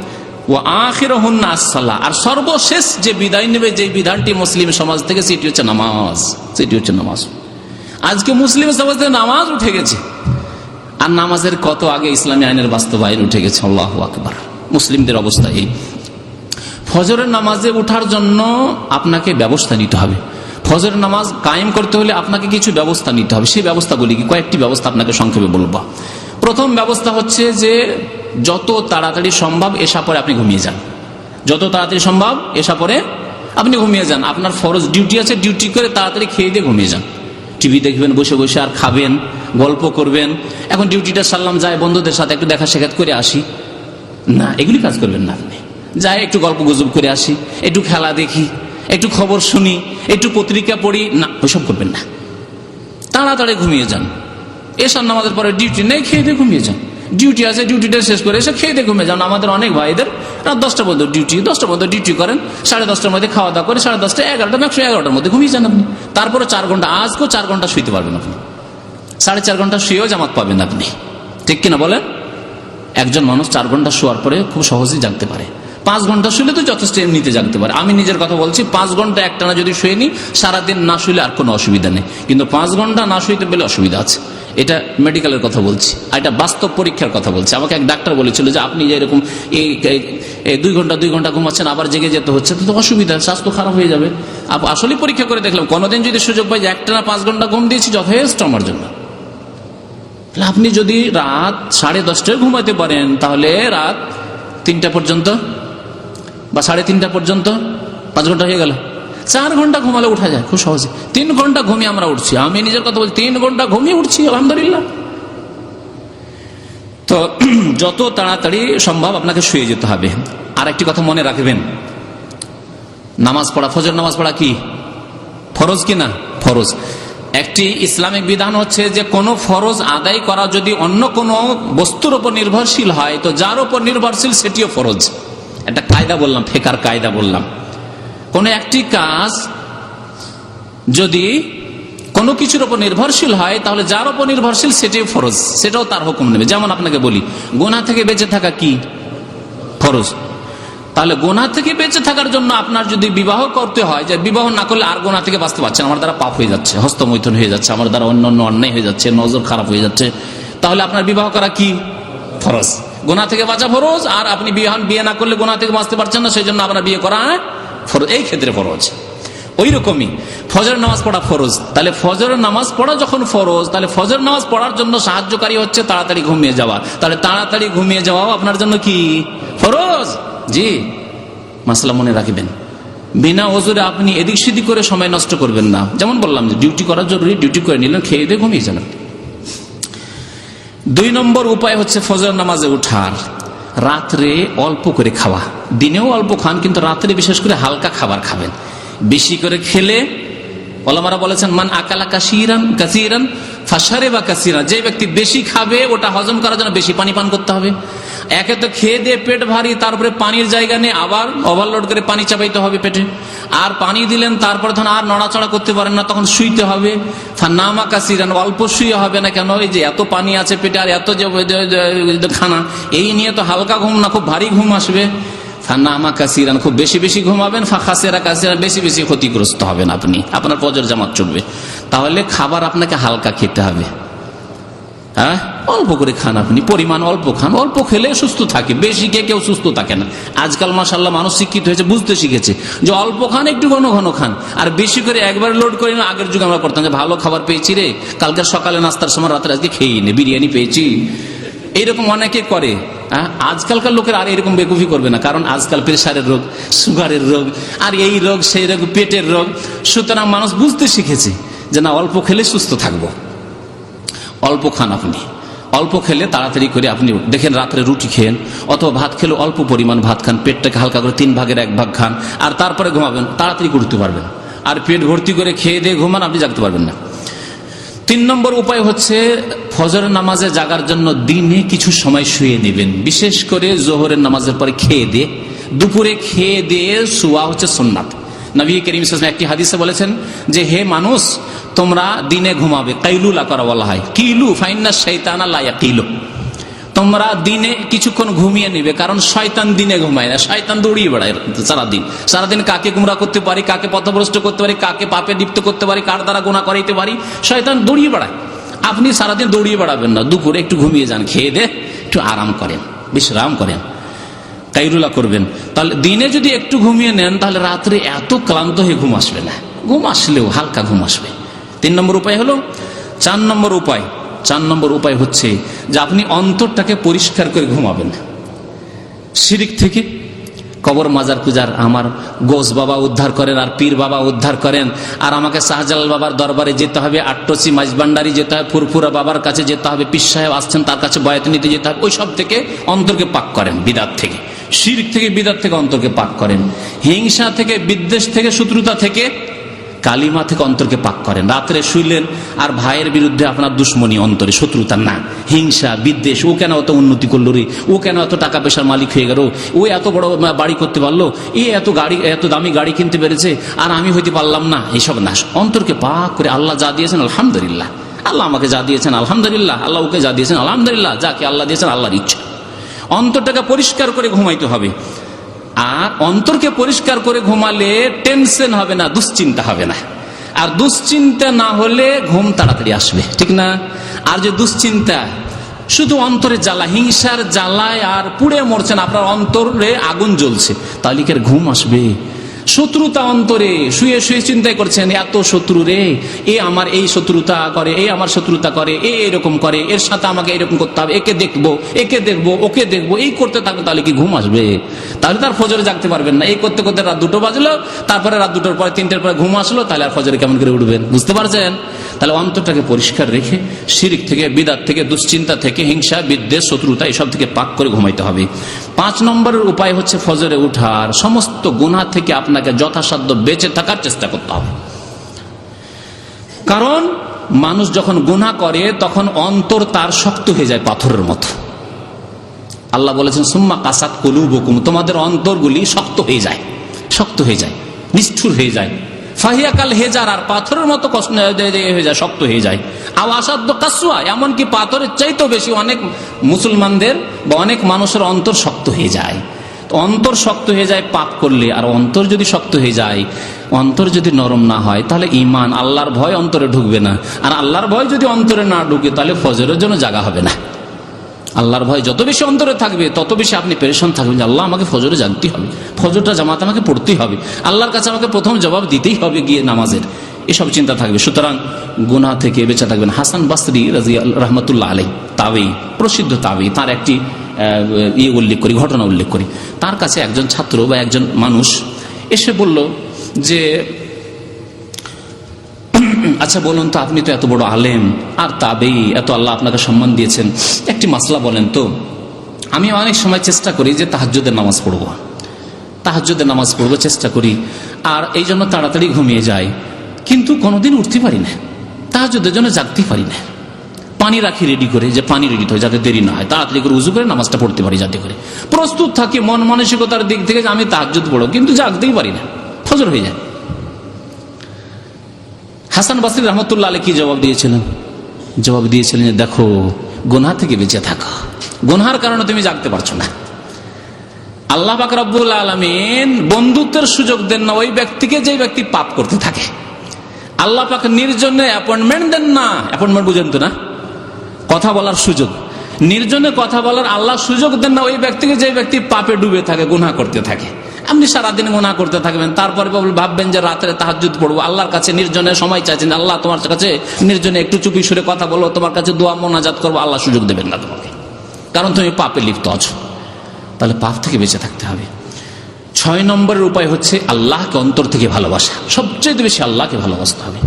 ও আখিরুহুন্না আসসালাহ। আর সর্বশেষ যে বিদায় নেবে, যে বিধানটি মুসলিম সমাজ থেকে, সেটি হচ্ছে নামাজ। সেটি হচ্ছে নামাজ। আজকে মুসলিম সমাজ থেকে নামাজ উঠে গেছে, আর নামাজের কত আগে ইসলামী আইনের বাস্তবায়ন উঠে গেছে। আল্লাহু আকবার। মুসলিমদের অবস্থা এই। ফজরের নামাজে উঠার জন্য আপনাকে ব্যবস্থা নিতে হবে। ফজরের নামাজ কায়েম করতে হলে আপনাকে কিছু ব্যবস্থা নিতে হবে। সেই ব্যবস্থাগুলি কি? কয়েকটি ব্যবস্থা আপনাকে সংক্ষেপে বলবো। প্রথম ব্যবস্থা হচ্ছে যে যত তাড়াতাড়ি সম্ভব এশা পরে আপনি ঘুমিয়ে যান। যত তাড়াতাড়ি সম্ভব এশা পরে আপনি ঘুমিয়ে যান। আপনার ফরজ ডিউটি আছে, ডিউটি করে তাড়াতাড়ি খেয়ে দিয়ে ঘুমিয়ে যান। টিভি দেখবেন বসে বসে, আর খাবেন, গল্প করবেন। এখন ডিউটিটা সারলাম, যায় বন্ধুদের সাথে একটু দেখা সাক্ষাৎ করে আসি, না, এগুলি কাজ করবেন না। আপনি যাই একটু গল্প গুজব করে আসি, একটু খেলা দেখি, একটু খবর শুনি, একটু পত্রিকা পড়ি, না, ওইসব করবেন না। তাড়াতাড়ি ঘুমিয়ে যান। এশার নামাজের পরে ডিউটি নেই, খেয়ে দিয়ে ঘুমিয়ে যান। ডিউটি আছে, ডিউটিটা শেষ করে এসে খেয়ে দিয়ে ঘুমিয়ে যান। আমাদের অনেক ভাইদের রাত 10টা পর্যন্ত ডিউটি, 10টা পর্যন্ত ডিউটি করেন, 10:30টার মধ্যে খাওয়া দাওয়া করে 10:30, 11টা, ম্যাক্সিমাম 11টার মধ্যে ঘুমিয়ে যান আপনি। তারপরে 4 ঘন্টা, আজকেও 4 ঘন্টা শুইতে পারবেন আপনি। 4.5 ঘন্টা শুয়েও জামাত পাবেন আপনি। ঠিক কিনা বলেন? একজন মানুষ 4 ঘন্টা শোয়ার পরে খুব সহজেই জাগতে পারে। 5 ঘন্টা শুলে তো যথেষ্ট এমনিতে জাগতে পারে। আমি নিজের কথা বলছি, 5 ঘন্টা একটানা যদি শুয়ে নি, সারাদিন না শুলে আর কোনো অসুবিধা নেই। কিন্তু 5 ঘন্টা না শুইতে পেলে অসুবিধা আছে। এটা মেডিকেলের কথা বলছি, আর এটা বাস্তব পরীক্ষার কথা বলছি। আমাকে এক ডাক্তার বলেছিল যে আপনি যে এরকম 2 ঘন্টা ঘুমাচ্ছেন, আবার জেগে যেতে হচ্ছে, তো অসুবিধা, স্বাস্থ্য খারাপ হয়ে যাবে। আসলে পরীক্ষা করে দেখলাম, কোনোদিন যদি সুযোগ পাই যে একটানা 5 ঘন্টা ঘুম দিয়েছি, যথেষ্ট আমার জন্য। আপনি যদি রাত 10:30টায় ঘুমাতে পারেন, তাহলে রাত 3টা পর্যন্ত বা 3:30 পর্যন্ত 5 ঘন্টা হয়ে গেল। 4 ঘন্টা ঘুমালে উঠা যায় খুব সহজে। 3 ঘন্টা ঘুমিয়ে আমরা উঠছি। আমি নিজের কথা বলছি, 3 ঘন্টা ঘুমিয়ে উঠছি, আলহামদুলিল্লাহ। তো যত তাড়াতাড়ি সম্ভব আপনাকে শুয়ে যেতে হবে। আর একটি কথা মনে রাখবেন, নামাজ পড়া, ফজর নামাজ পড়া কি ফরজ কিনা? ফরজ। একটি ইসলামিক বিধান হচ্ছে যে কোনো ফরজ আদায় করা যদি অন্য কোনো বস্তুর উপর নির্ভরশীল হয়, তো যার উপর নির্ভরশীল সেটিও ফরজ। একটা কায়দা বললাম, ফিকহের কায়দা বললাম। কোন একটি কাজ যদি কোনো কিছুর উপর নির্ভরশীল হয়, তাহলে যার উপর নির্ভরশীল সেটাই ফরজ, সেটাও তার হুকুম নেবে। যেমন আপনাকে বলি, গুনাহ থেকে বেঁচে থাকা কি ফরজ। তাহলে গুনাহ থেকে বেঁচে থাকার জন্য আপনার যদি বিবাহ করতে হয়, যে বিবাহ না করলে আর গুনাহ থেকে বাঁচতে পারছেন, আমার দ্বারা পাপ হয়ে যাচ্ছে, হস্তমৈথুন হয়ে যাচ্ছে, আমার দ্বারা অন্য অন্যায় হয়ে যাচ্ছে, নজর খারাপ হয়ে যাচ্ছে, তাহলে আপনার বিবাহ করা কি ফরজ। গুনাহ থেকে বাঁচা ফরজ। আর আপনি বিয়ে না করলে গুনাহ থেকে বাঁচতে পারছেন না, সেই জন্য আপনার বিয়ে করা ফরজ, এই ক্ষেত্রে ফরজ। ওই রকমই ফজর নামাজ পড়া ফরজ। তাহলে ফজরের নামাজ পড়া যখন ফরজ, তাহলে ফজর নামাজ পড়ার জন্য সাহায্যকারী হচ্ছে তাড়াতাড়ি ঘুমিয়ে যাওয়া। তাহলে তাড়াতাড়ি ঘুমিয়ে যাওয়াও আপনার জন্য কি ফরজ। জি, মাসলা মনে রাখবেন। বিনা ওজরে আপনি এদিক সেদিক করে সময় নষ্ট করবেন না। যেমন বললাম যে ডিউটি করা জরুরি, ডিউটি করে নিলেন, খেয়ে দিয়ে ঘুমিয়ে যান। 2 নম্বর উপায় হচ্ছে ফজর নামাজে উঠার রাত্রে অল্প করে খাওয়া। দিনেও অল্প খান, কিন্তু রাত্রে বিশেষ করে হালকা খাবার খাবেন। বেশি করে খেলে ওলামারা বলেছেন মান আকালা কাসিরান ফাশারিবা কাসিরান, যে ব্যক্তি বেশি খাবে ওটা হজম করার জন্য বেশি পানি পান করতে হবে। একে তো খেয়ে দিয়ে পেট ভারী, তারপরে পানির জায়গা নেই, আবার ওভারলোড করে পানি চাপাইতে হবে পেটে, আর পানি দিলেন তারপরে তখন আর নড়াচড়া করতে পারেন না, তখন শুইতে হবে। ফান্নামা কাসিরান, অল্প শুয়ে হবে না কেন, এই যে এত পানি আছে পেটে আর এত যে খানা, এই নিয়ে তো হালকা ঘুম না, খুব ভারী ঘুম আসবে। ফান্নামা কাসিরান, খুব বেশি বেশি ঘুমাবেন। ফাখাসেরা কাসিরান, বেশি বেশি ক্ষতিগ্রস্ত হবেন আপনি, আপনার ফজর জামাত চলবে। তাহলে খাবার আপনাকে হালকা খেতে হবে, হ্যাঁ, অল্প করে খান আপনি, পরিমাণ অল্প খান। অল্প খেলে সুস্থ থাকে, বেশি খেয়ে কেউ সুস্থ থাকে না। আজকাল মাশাআল্লাহ মানুষ শিক্ষিত হয়েছে, বুঝতে শিখেছে যে অল্প খান, একটু ঘন ঘন খান, আর বেশি করে একবার লোড করে না। আগের যুগে আমরা করতাম যে ভালো খাবার পেয়েছি রে, কালকে সকালে নাস্তার সময় রাত্রে আজকে খেয়ে নে, বিরিয়ানি পেয়েছি, এইরকম অনেকে করে। আজকালকার লোকের আর এরকম বেকুফি করবে না, কারণ আজকাল প্রেসারের রোগ, সুগারের রোগ, আর এই রোগ সেই রোগ, পেটের রোগ। সুতরাং মানুষ বুঝতে শিখেছে যে না, অল্প খেলে সুস্থ থাকবো। অল্প খান আপনি, অল্প খেলে তাড়াতাড়ি করে আপনি দেখেন রাত্রে রুটি খেয়েন, অথবা ভাত খেলে অল্প পরিমাণ ভাত খান, পেটটাকে হালকা করে 3 ভাগের 1 ভাগ খান, আর তারপরে ঘুমাবেন, তাড়াতাড়ি করতে পারবেন। আর পেট ভর্তি করে খেয়ে দিয়ে ঘুমান, আপনি জাগতে পারবেন না। 3 নম্বর উপায় হচ্ছে ফজরের নামাজে জাগার জন্য দিনে কিছু সময় শুয়ে নেবেন, বিশেষ করে জোহরের নামাজের পরে খেয়ে দিয়ে। দুপুরে খেয়ে দিয়ে শুয়া হচ্ছে সুন্নাত। নবী করিম সাল্লাল্লাহু আলাইহি ওয়াসাল্লাম একটি হাদিসে বলেছেন যে হে মানুষ, তোমরা দিনে ঘুমাবে, কাইলুলা করা বলা হয়, কিলু ফাইন্না শাইতানা লা ইয়াকিলু, তোমরা দিনে কিছুক্ষণ ঘুমিয়ে নেবে, কারণ শয়তান দিনে ঘুমায় না, শয়তান দৌড়িয়ে বেড়ায় সারাদিন কাকে গুমরা করতে পারি, কাকে পথভ্রষ্ট করতে পারি, কাকে পাপে লিপ্ত করতে পারি, কার দ্বারা গুনাহ করাইতে পারি, শয়তান দৌড়িয়ে বেড়ায়। আপনি সারাদিন দৌড়িয়ে বেড়াবেন না, দুপুরে একটু ঘুমিয়ে যান, খেয়ে দে একটু আরাম করেন, বিশ্রাম করেন, কাইলুলা করবেন। তাহলে দিনে যদি একটু ঘুমিয়ে নেন, তাহলে রাত্রে এত ক্লান্ত হয়ে ঘুম আসবে না, ঘুম আসলেও হালকা ঘুম আসবে। 3 নম্বর উপায় হলো। 4 নম্বর উপায় হচ্ছে যে আপনি অন্তরটাকে পরিষ্কার করে ঘুমাবেন শিরিক থেকে। কবর মাজার পূজার আমার গোস বাবা উদ্ধার করেন, আর পীর বাবা উদ্ধার করেন, আর আমাকে শাহজালাল বাবার দরবারে যেতে হবে, আট্টসি মাইজবান্ডারি যেতে হবে, ফুরফুরা বাবার কাছে যেতে হবে, পীর সাহেব আসছেন তার কাছে বয়াত নিতে যেতে হবে, ওই সব থেকে অন্তরকে পাক করেন। বিদাত থেকে, শিরক থেকে, বিদাত থেকে অন্তরকে পাক করেন। হিংসা থেকে, বিদ্বেষ থেকে, শত্রুতা থেকে, কালিমা থেকে অন্তরকে পাক করেন। রাত্রে শুইলেন আর ভাইয়ের বিরুদ্ধে আপনার দুশ্মনী, অন্তরে শত্রুতা না, হিংসা বিদ্বেষ, ও কেন এত উন্নতি করলো রে, ও কেন এত টাকা পয়সার মালিক হয়ে গেল, ও এত বড় বাড়ি করতে পারলো, এত দামি গাড়ি কিনতে পেরেছে, আর আমি হইতে পারলাম না, এইসব না। অন্তরকে পাক করে আল্লাহ যা দিয়েছেন আলহামদুলিল্লাহ, আল্লাহ আমাকে যা দিয়েছেন আলহামদুলিল্লাহ, আল্লাহ ওকে যা দিয়েছেন আলহামদুলিল্লাহ, যাকে আল্লাহ দিয়েছেন আল্লাহর ইচ্ছা। অন্তরটাকে পরিষ্কার করে ঘুমাইতে হবে। আর অন্তরকে পরিষ্কার করে ঘুমালে টেনশন হবে না, দুশ্চিন্তা হবে না। আর দুশ্চিন্তা না হলে ঘুম তাড়াতাড়ি আসবে, ঠিক না? আর যে দুশ্চিন্তা, শুধু অন্তরে জ্বালা, হিংসার জ্বালায় আর পুড়ে মরছেন, আপনার অন্তরে আগুন জ্বলছে, তাহলে কি আর ঘুম আসবে? শত্রুতা অন্তরে, শুয়ে শুয়ে চিন্তাই করছেন এত শত্রু রে, এ আমার এই শত্রুতা করে, এ আমার শত্রুতা করে, এ এরকম করে, এর সাথে আমাকে এরকম করতে হবে, একে দেখবো, ওকে দেখবো, এই করতে থাকবে, তাহলে কি ঘুম আসবে? তাহলে তার ফজরে জাগতে পারবেন না। এই করতে করতে রাত 2টো বাজলো, তারপরে রাত 2টোর পরে 3টের পরে ঘুম আসলো, তাহলে আর ফজরে কেমন করে উঠবেন? বুঝতে পারছেন? তাহলে অন্তরটাকে পরিষ্কার রেখে শিরিক থেকে, বিদআত থেকে, দুশ্চিন্তা থেকে, হিংসা বিদ্বেষ শত্রুতা এসব থেকে পাক করে ঘুমাইতে হবে। 5 নম্বরের উপায় হচ্ছে ফজরে উঠার সমস্ত গুনাহ থেকে আপনাকে যথাসাধ্য বেঁচে থাকার চেষ্টা করতে হবে। কারণ মানুষ যখন গুনাহ করে তখন অন্তর তার শক্ত হয়ে যায় পাথরের মতো। আল্লাহ বলেছেন সুম্মা কাসাত কুলুবুকুম, তোমাদের অন্তরগুলি শক্ত হয়ে যায়, নিষ্ঠুর হয়ে যায়। ফাহিয়াকাল হেজার, আর পাথরের মতো হয়ে যায়, শক্ত হয়ে যায়। আও আসাদ্দ কাসওয়া, এমনকি পাথরের চাইতেও বেশি অনেক মুসলমানদের বা অনেক মানুষের অন্তর শক্ত হয়ে যায়। অন্তর শক্ত হয়ে যায় পাপ করলে। আর অন্তর যদি শক্ত হয়ে যায়, অন্তর যদি নরম না হয়, তাহলে ঈমান, আল্লাহর ভয় অন্তরে ঢুকবে না। আর আল্লাহর ভয় যদি অন্তরে না ঢুকে, তাহলে ফজরের জন্য জাগা হবে না। আল্লাহর ভয় যত বেশি অন্তরে থাকবে, তত বেশি আপনি পেরেশান থাকবেন যে আল্লাহ আমাকে ফজরে জাগতেই হবে, ফজরটা জামাত আমাকে পড়তেই হবে, আল্লাহর কাছে আমাকে প্রথম জবাব দিতেই হবে গিয়ে নামাজের, এসব চিন্তা থাকবে। সুতরাং গুনাহ থেকে বেঁচে থাকবেন। হাসান বাসরি রাহমাতুল্লাহ আলাইহি, তাবেঈ, প্রসিদ্ধ তাবেঈ, তার একটি ঘটনা উল্লেখ করি। তার কাছে একজন ছাত্র বা একজন মানুষ এসে বলল যে আচ্ছা বলুন তো, আপনি তো এত বড় আলেম আর তাবেই, এত আল্লাহ আপনাকে সম্মান দিয়েছেন, একটি মাসলা বলেন তো। আমি অনেক সময় চেষ্টা করি যে তাহাজ্জুদের নামাজ পড়বো, তাহাজ্জুদের নামাজ পড়বো চেষ্টা করি, আর এই জন্য তাড়াতাড়ি ঘুমিয়ে যাই, কিন্তু কোনোদিন উঠতে পারি না, তাহাজ্জুদের জন্য জাগতে পারি না। পানি রাখি রেডি করে, যে পানি রেডি হয় যাতে দেরি না হয়, তাড়াতাড়ি করে উজু করে নামাজটা পড়তে পারি, যাতে করে প্রস্তুত থাকি মন মানসিকতার দিক থেকে যে আমি তাহাজ্জুদ পড়ব, কিন্তু জাগতেই পারি না, ফজর হয়ে যায়। হাসান বসরি রহমতুল্লাহ আলাইহি কি জবাব দিয়েছিলেন? জবাব দিয়েছিলেন যে দেখো, গুনাহ থেকে বেঁচে থাকো, গুনাহের কারণে তুমি জাগতে পারছো না। আল্লাহ পাক রব্বুল আলামিন বন্ধুত্বের সুযোগ দেন না ওই ব্যক্তিকে যে ব্যক্তি পাপ করতে থাকে। আল্লাহ পাক নির্জনে অ্যাপয়েন্টমেন্ট দেন না, অ্যাপয়েন্টমেন্ট বুঝেন তো না, কথা বলার সুযোগ, নির্জনে কথা বলার আল্লাহ সুযোগ দেন না ওই ব্যক্তিকে যে ব্যক্তি পাপে ডুবে থাকে, গুনাহ করতে থাকে। আপনি সারাদিন গুনাহ করতে থাকবেন, তারপরে ভাববেন যে রাত্রে তাহাজ্জুদ পড়বো, আল্লাহর কাছে নির্জনে সময় চাইছেন, আল্লাহ তোমার কাছে নির্জনে একটু চুপি সুরে কথা বলো, তোমার কাছে দোয়া মোনাজাত করবো, আল্লাহ সুযোগ দেবেন না তোমাকে, কারণ তুমি পাপে লিপ্ত আছো। তাহলে পাপ থেকে বেঁচে থাকতে হবে। 6 নম্বরের উপায় হচ্ছে আল্লাহকে অন্তর থেকে ভালোবাসা, সবচেয়ে বেশি আল্লাহকে ভালোবাসতে হবে।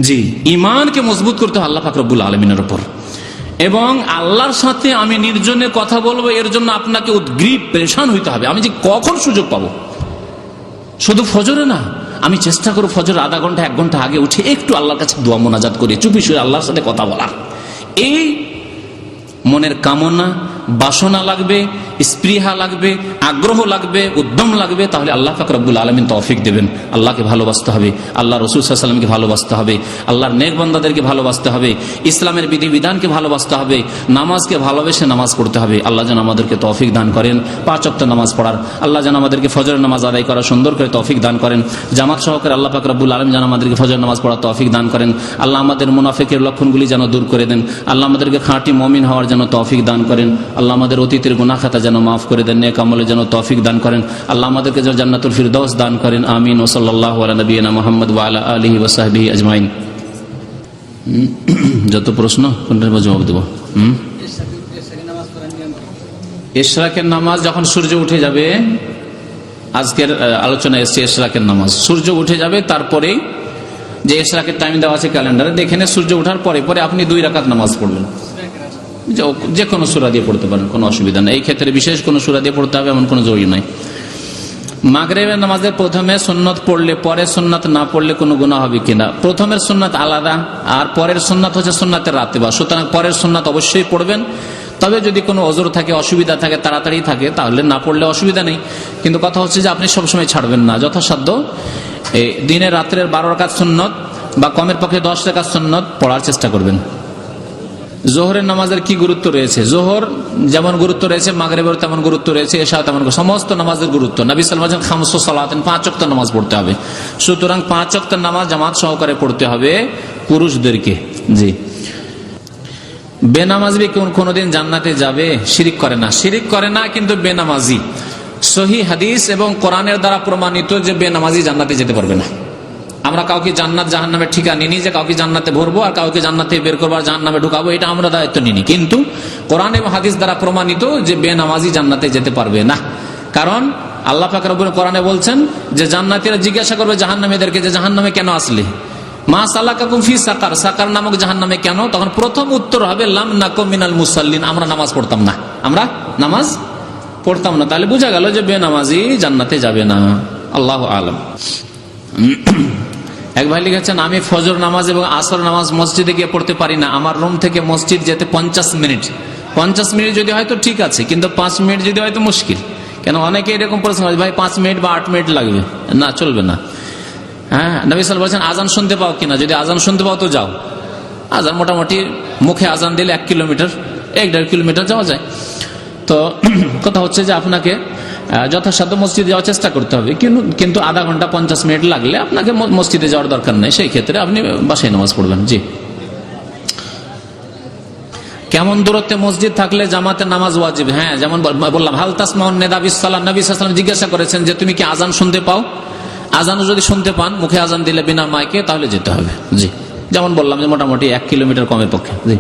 জি, ইমানকে মজবুত করতে হবে আল্লাহ পাক রব্বুল আলামিনের উপর, এবং আল্লাহর সাথে আমি নির্জনে কথা বলবো, এর জন্য আপনাকে উদ্গ্রীব পেরেশান হইতে হবে। আমি যে কখন সুযোগ পাবো, শুধু ফজরে না, আমি চেষ্টা করব ফজর আধা ঘন্টা 1 ঘন্টা আগে উঠে একটু আল্লাহর কাছে দোয়া মোনাজাত করে চুপি শুয়ে আল্লাহর সাথে কথা বলার। এই মনের কামনা, বাসনা লাগবে, স্পৃহা লাগবে, আগ্রহ লাগবে, উদ্যম লাগবে, তাহলে আল্লাহ পাক রব্বুল আলামিন তৌফিক দেবেন। আল্লাহকে ভালোবাসতে হবে, আল্লাহ রাসূল সাল্লাল্লাহু আলাইহি ওয়াসাল্লামকে ভালোবাসতে হবে, আল্লাহর নেক বান্দাদেরকে ভালোবাসতে হবে, ইসলামের বিধিবিধানকে ভালোবাসতে হবে, নামাজকে ভালোবেসে নামাজ পড়তে হবে। আল্লাহ যেন আমাদেরকে তৌফিক দান করেন 5 ওয়াক্ত নামাজ পড়ার, আল্লাহ যেন আমাদেরকে ফজরের নামাজ আদায় করা সুন্দর করে তৌফিক দান করেন, জামাত সহকারে আল্লাহ পাক রব্বুল আলামিন যেন আমাদেরকে ফজর নামাজ পড়ার তৌফিক দান করেন। আল্লাহ আমাদের মুনাফিকের লক্ষণগুলি যেন দূর করে দেন, আল্লাহ আমাদেরকে খাঁটি মুমিন হওয়ার জন্য তৌফিক দান করেন, আল্লাহ আমাদের অতীতের গুনাহ খাতা যেন মাফ করে দেন, নেক আমলে যেন তৌফিক দান করেন, আল্লাহ আমাদেরকে যেন জান্নাতুল ফিরদাউস দান করেন। আমিন। ওয়া সাল্লাল্লাহু আলা নবিয়িনা মুহাম্মদ ওয়া আলা আলিহি ওয়া সাহবিহি আজমাইন। যত প্রশ্ন কোনটার জবাব দেব? ইশরাকের নামাজ যখন সূর্য উঠে যাবে, আজকের আলোচনা এসছে ইশরাকের নামাজ, সূর্য উঠে যাবে, তারপরে যে ইশরাকের টাইম দেওয়া আছে ক্যালেন্ডারে, দেখে সূর্য ওঠার পরে পরে আপনি 2 রাকাত নামাজ পড়বেন, যে কোনো সূরা দিয়ে পড়তে পারেন, কোনো অসুবিধা নেই। এই ক্ষেত্রে বিশেষ কোনো সূরা দিয়ে পড়তে হবে এমন কোনো জরুরি নাই। মাগরিবের নামাজের প্রথমে সুন্নত পড়লে পরে সুন্নাত না পড়লে কোনো গুনাহ হবে কিনা? প্রথমের সুন্নাত আলাদা, আর পরের সুন্নাত হচ্ছে সুন্নাতের রাতেবা, সুতরাং পরের সুন্নাত অবশ্যই পড়বেন। তবে যদি কোনো ওযর থাকে, অসুবিধা থাকে, তাড়াতাড়ি থাকে, তাহলে না পড়লে অসুবিধা নেই। কিন্তু কথা হচ্ছে যে আপনি সবসময় ছাড়বেন না, যথাসাধ্য দিনে রাত্রের 12 রাকাত সুন্নত বা কমের পক্ষে 10 রাকাত সুন্নত পড়ার চেষ্টা করবেন। জোহরের নামাজের কি গুরুত্ব রয়েছে? জোহর যেমন গুরুত্ব রয়েছে, মাগরিবের তেমন গুরুত্ব রয়েছে, এশা তেমন, সমস্ত নামাজের গুরুত্ব। নবী সাল্লাল্লাহু আলাইহি ওয়াসাল্লাম খামসু সালাতেন, 5 ওয়াক্ত নামাজ পড়তে হবে। সুতরাং 5 ওয়াক্ত নামাজ জামাত সহকারে পড়তে হবে পুরুষদেরকে। জি, বেনামাজি কোনদিন জান্নাতে যাবে? শিরিক করে না, শিরিক করে না, কিন্তু বেনামাজি। সহিহ হাদিস এবং কোরআনের দ্বারা প্রমাণিত যে বেনামাজি জান্নাতে যেতে পারবে না। আমরা কাউকে জান্নাত জাহান্নামের ঠিকা নিনি যে কাউকে জান্নাতে ভরবো আর কাউকে জান্নাতে বের করবো আর জাহান্নামে ঢুকাবো, এটা আমরা দায়িত্ব নিনি। কিন্তু কোরআন এবং হাদিস দ্বারা প্রমাণিত যে বেনামাজি জান্নাতে যেতে পারবে না। কারণ আল্লাহ পাক রব্বুল কোরআনে বলছেন যে জান্নাতীরা জিজ্ঞাসা করবে জাহান্নামীদেরকে যে জাহান্নামে কেন আসলে, মা সালাকাকুম ফি সাকার, সাকার নামক জাহান্নামে কেন? তখন প্রথম উত্তর হবে লাম নাকুম মিনাল মুসাল্লিন, আমরা নামাজ পড়তাম না, আমরা নামাজ পড়তাম না। তাহলে বোঝা গেল যে বেনামাজি জান্নাতে যাবে না। আল্লাহু আ'লাম। এক ভাই লিখেছেন, আমি ফজর নামাজ এবং আসর নামাজ মসজিদে গিয়ে পড়তে পারি না, আমার রুম থেকে মসজিদ যেতে 50 মিনিট। 50 মিনিট যদি হয় তো ঠিক আছে, কিন্তু 5 মিনিট যদি হয় তো মুশকিল। কেন অনেকে এরকম প্রশ্ন হয়, ভাই 5 মিনিট বা 8 মিনিট লাগবে, না চলবে না। হ্যাঁ, নবী সাল্লাল্লাহু আলাইহি ওয়াসাল্লাম বলেছেন আজান শুনতে পাও কিনা, যদি আজান শুনতে পাও তো যাও। আজান মোটামুটি মুখে আজান দিলে 1 কিলোমিটার 1.5 কিলোমিটার যাওয়া যায়। তো কথা হচ্ছে যে আপনাকে যথাসাধ্য মসজিদে যাওয়ার চেষ্টা করতে হবে, কিন্তু আধা ঘন্টা 50 মিনিট লাগলে আপনাকে মসজিদে যাওয়ার দরকার নেই, সেই ক্ষেত্রে আপনি বাসায় নামাজ পড়বেন। জি, কেমন দূরত্বে মসজিদ থাকলে জামাতে নামাজ ওয়াজিব? হ্যাঁ, যেমন বললাম, হাল তাসমাউন নিদা বিস সালাহ, নবী সাল্লাল্লাহু আলাইহি ওয়াসাল্লাম জিজ্ঞাসা করেছেন যে তুমি কি আজান শুনতে পাও? আজানও যদি শুনতে পান, মুখে আজান দিলে বিনা মাইকে, তাহলে যেতে হবে। জি, যেমন বললাম যে মোটামুটি 1 কিলোমিটার কমের পক্ষে। জি,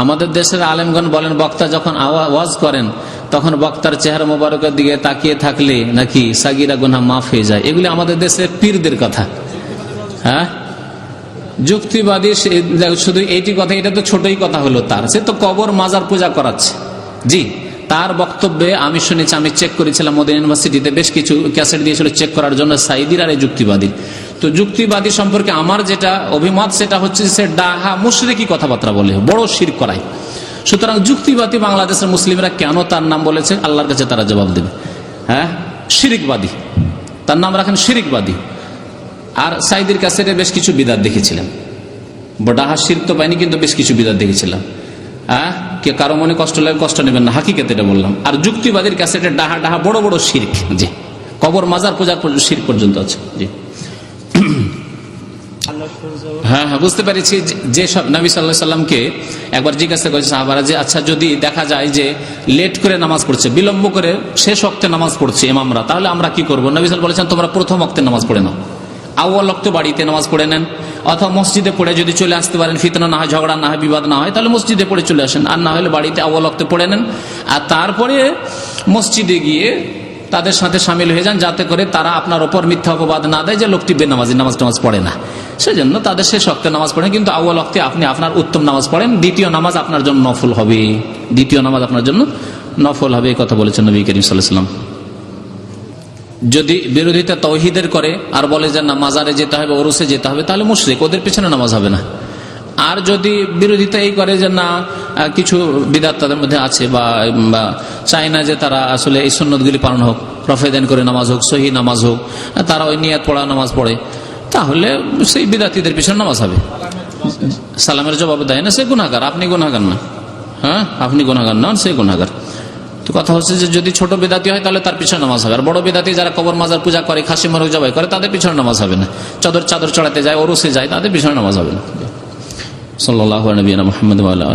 আমাদের দেশের আলেমগণ বলেন, বক্তা যখন ওয়াজ করেন তখন বক্তার চেহারা মোবারকের দিকে তাকিয়ে থাকলে নাকি সাগিরা গুনাহ মাফ হয়ে যায়। এগুলি আমাদের দেশের পীরদের কথা। হ্যাঁ, যুক্তিবাদী শুধু এইটি কথা, এটা তো ছোটই কথা হলো তার, সে তো কবর মাজার পূজা করাচ্ছে। জি, তার বক্তব্যে আমি শুনেছি, আমি চেক করেছিলাম মদিনা ইউনিভার্সিটিতে, বেশ কিছু ক্যাসেট দিয়েছিল চেক করার জন্য সাইদির আর এই যুক্তিবাদী। তো যুক্তিবাদী সম্পর্কে আমার যেটা অভিমত সেটা হচ্ছে সে ডাহা মুশরিকি কথাবার্তা বলে, বড় শিরক করায়। সুতরাং যুক্তিবাদী বাংলাদেশের মুসলিমরা কেন তার নাম বলেছে আল্লাহর কাছে তারা জবাব দেবে। হ্যাঁ, শিরিকবাদী, তার নাম রাখেন শিরিকবাদী। আর সাইদির ক্যাসেটে বেশ কিছু বিদাত দেখেছিলাম, ডাহা শিরক তো পাইনি কিন্তু বেশ কিছু বিদাত দেখেছিলাম। হ্যাঁ, কে কারো মনে কষ্ট লাগে কষ্ট নেবেন না, হাকিকত এটা বললাম। আর যুক্তিবাদীর ক্যাসেটে ডাহা ডাহা বড় বড় শিরক, জি, কবর মাজার পূজার শিরক পর্যন্ত আছে। জি, হ্যাঁ হ্যাঁ, বুঝতে পেরেছি। যে সব নবী সাল্লাল্লাহু আলাইহি ওয়াসাল্লামকে একবার জিজ্ঞাসা করেছে সাহাবারা যে আচ্ছা যদি দেখা যায় যে লেট করে নামাজ পড়ছে, বিলম্ব করে শেষ ওয়াক্তে নামাজ পড়ছে ইমামরা, তাহলে আমরা কি করবো? নবী সাল্লাল্লাহু আলাইহি ওয়াসাল্লাম বলেছেন তোমরা প্রথম ওয়াক্তে নামাজ পড়ে নাও, আউয়াল ওয়াক্তে বাড়িতে নামাজ পড়ে নেন, অথবা মসজিদে পড়ে যদি চলে আসতে পারেন, ফিতনা না হয়, ঝগড়া না হয়, বিবাদ না হয়, তাহলে মসজিদে পড়ে চলে আসেন, আর না হলে বাড়িতে আউয়াল ওয়াক্তে পড়ে নেন। আর তারপরে মসজিদে গিয়ে তাদের সাথে সামিল হয়ে যান, যাতে করে তারা আপনার ওপর মিথ্যা অপবাদ না দেয় যে লোকটি বেনামাজি, নামাজ টামাজ পড়ে না। সেজন্য তাদের শেষ ওয়াক্তে নামাজ পড়েন, কিন্তু আউয়াল ওয়াক্তে আপনি আপনার উত্তম নামাজ পড়েন, দ্বিতীয় নামাজ আপনার জন্য নফল হবে, দ্বিতীয় নামাজ আপনার জন্য নফল হবে, এই কথা বলেছেন নবী করিম সাল্লাল্লাহু আলাইহি ওয়াসাল্লাম। যদি বিরোধিতা তাওহীদের করে আর বলে যে না মাজারে যেতে হবে, ওরসে যেতে হবে, তাহলে মুশরিক, ওদের পেছনে নামাজ হবে না। আর যদি বিরোধিতা এই করে যে না কিছু বিদআত তাদের মধ্যে আছে বা চায় না যে তারা আসলে এই সুন্নতগুলি পালন হোক, রফেদান করে নামাজ হোক, সহি নামাজ হোক, তারা ওই নিয়াত পড়া নামাজ পড়ে, তাহলে সেই বিদআতীদের পিছনে নামাজ হবে। সালামের জবাব দেয় না, সে গুনাহগার, আপনি গুনাহগার না। হ্যাঁ, আপনি গুনাহগার নন, সে গুনাহগার। তো কথা হচ্ছে যে যদি ছোট বেদাতি হয় তাহলে তার পিছনে নামাজ হবে, আর বড় বেদাতি যারা কবর মাজার পূজা করে, খাসি মোরগ জবাই করে, তাদের পিছনে নামাজ হবে না। চাদর চড়াতে যায়, ওরসে যায়, তাদের পিছনে নামাজ হবে না। সাল্লাল্লাহু আলাইহি ওয়া সাল্লাম।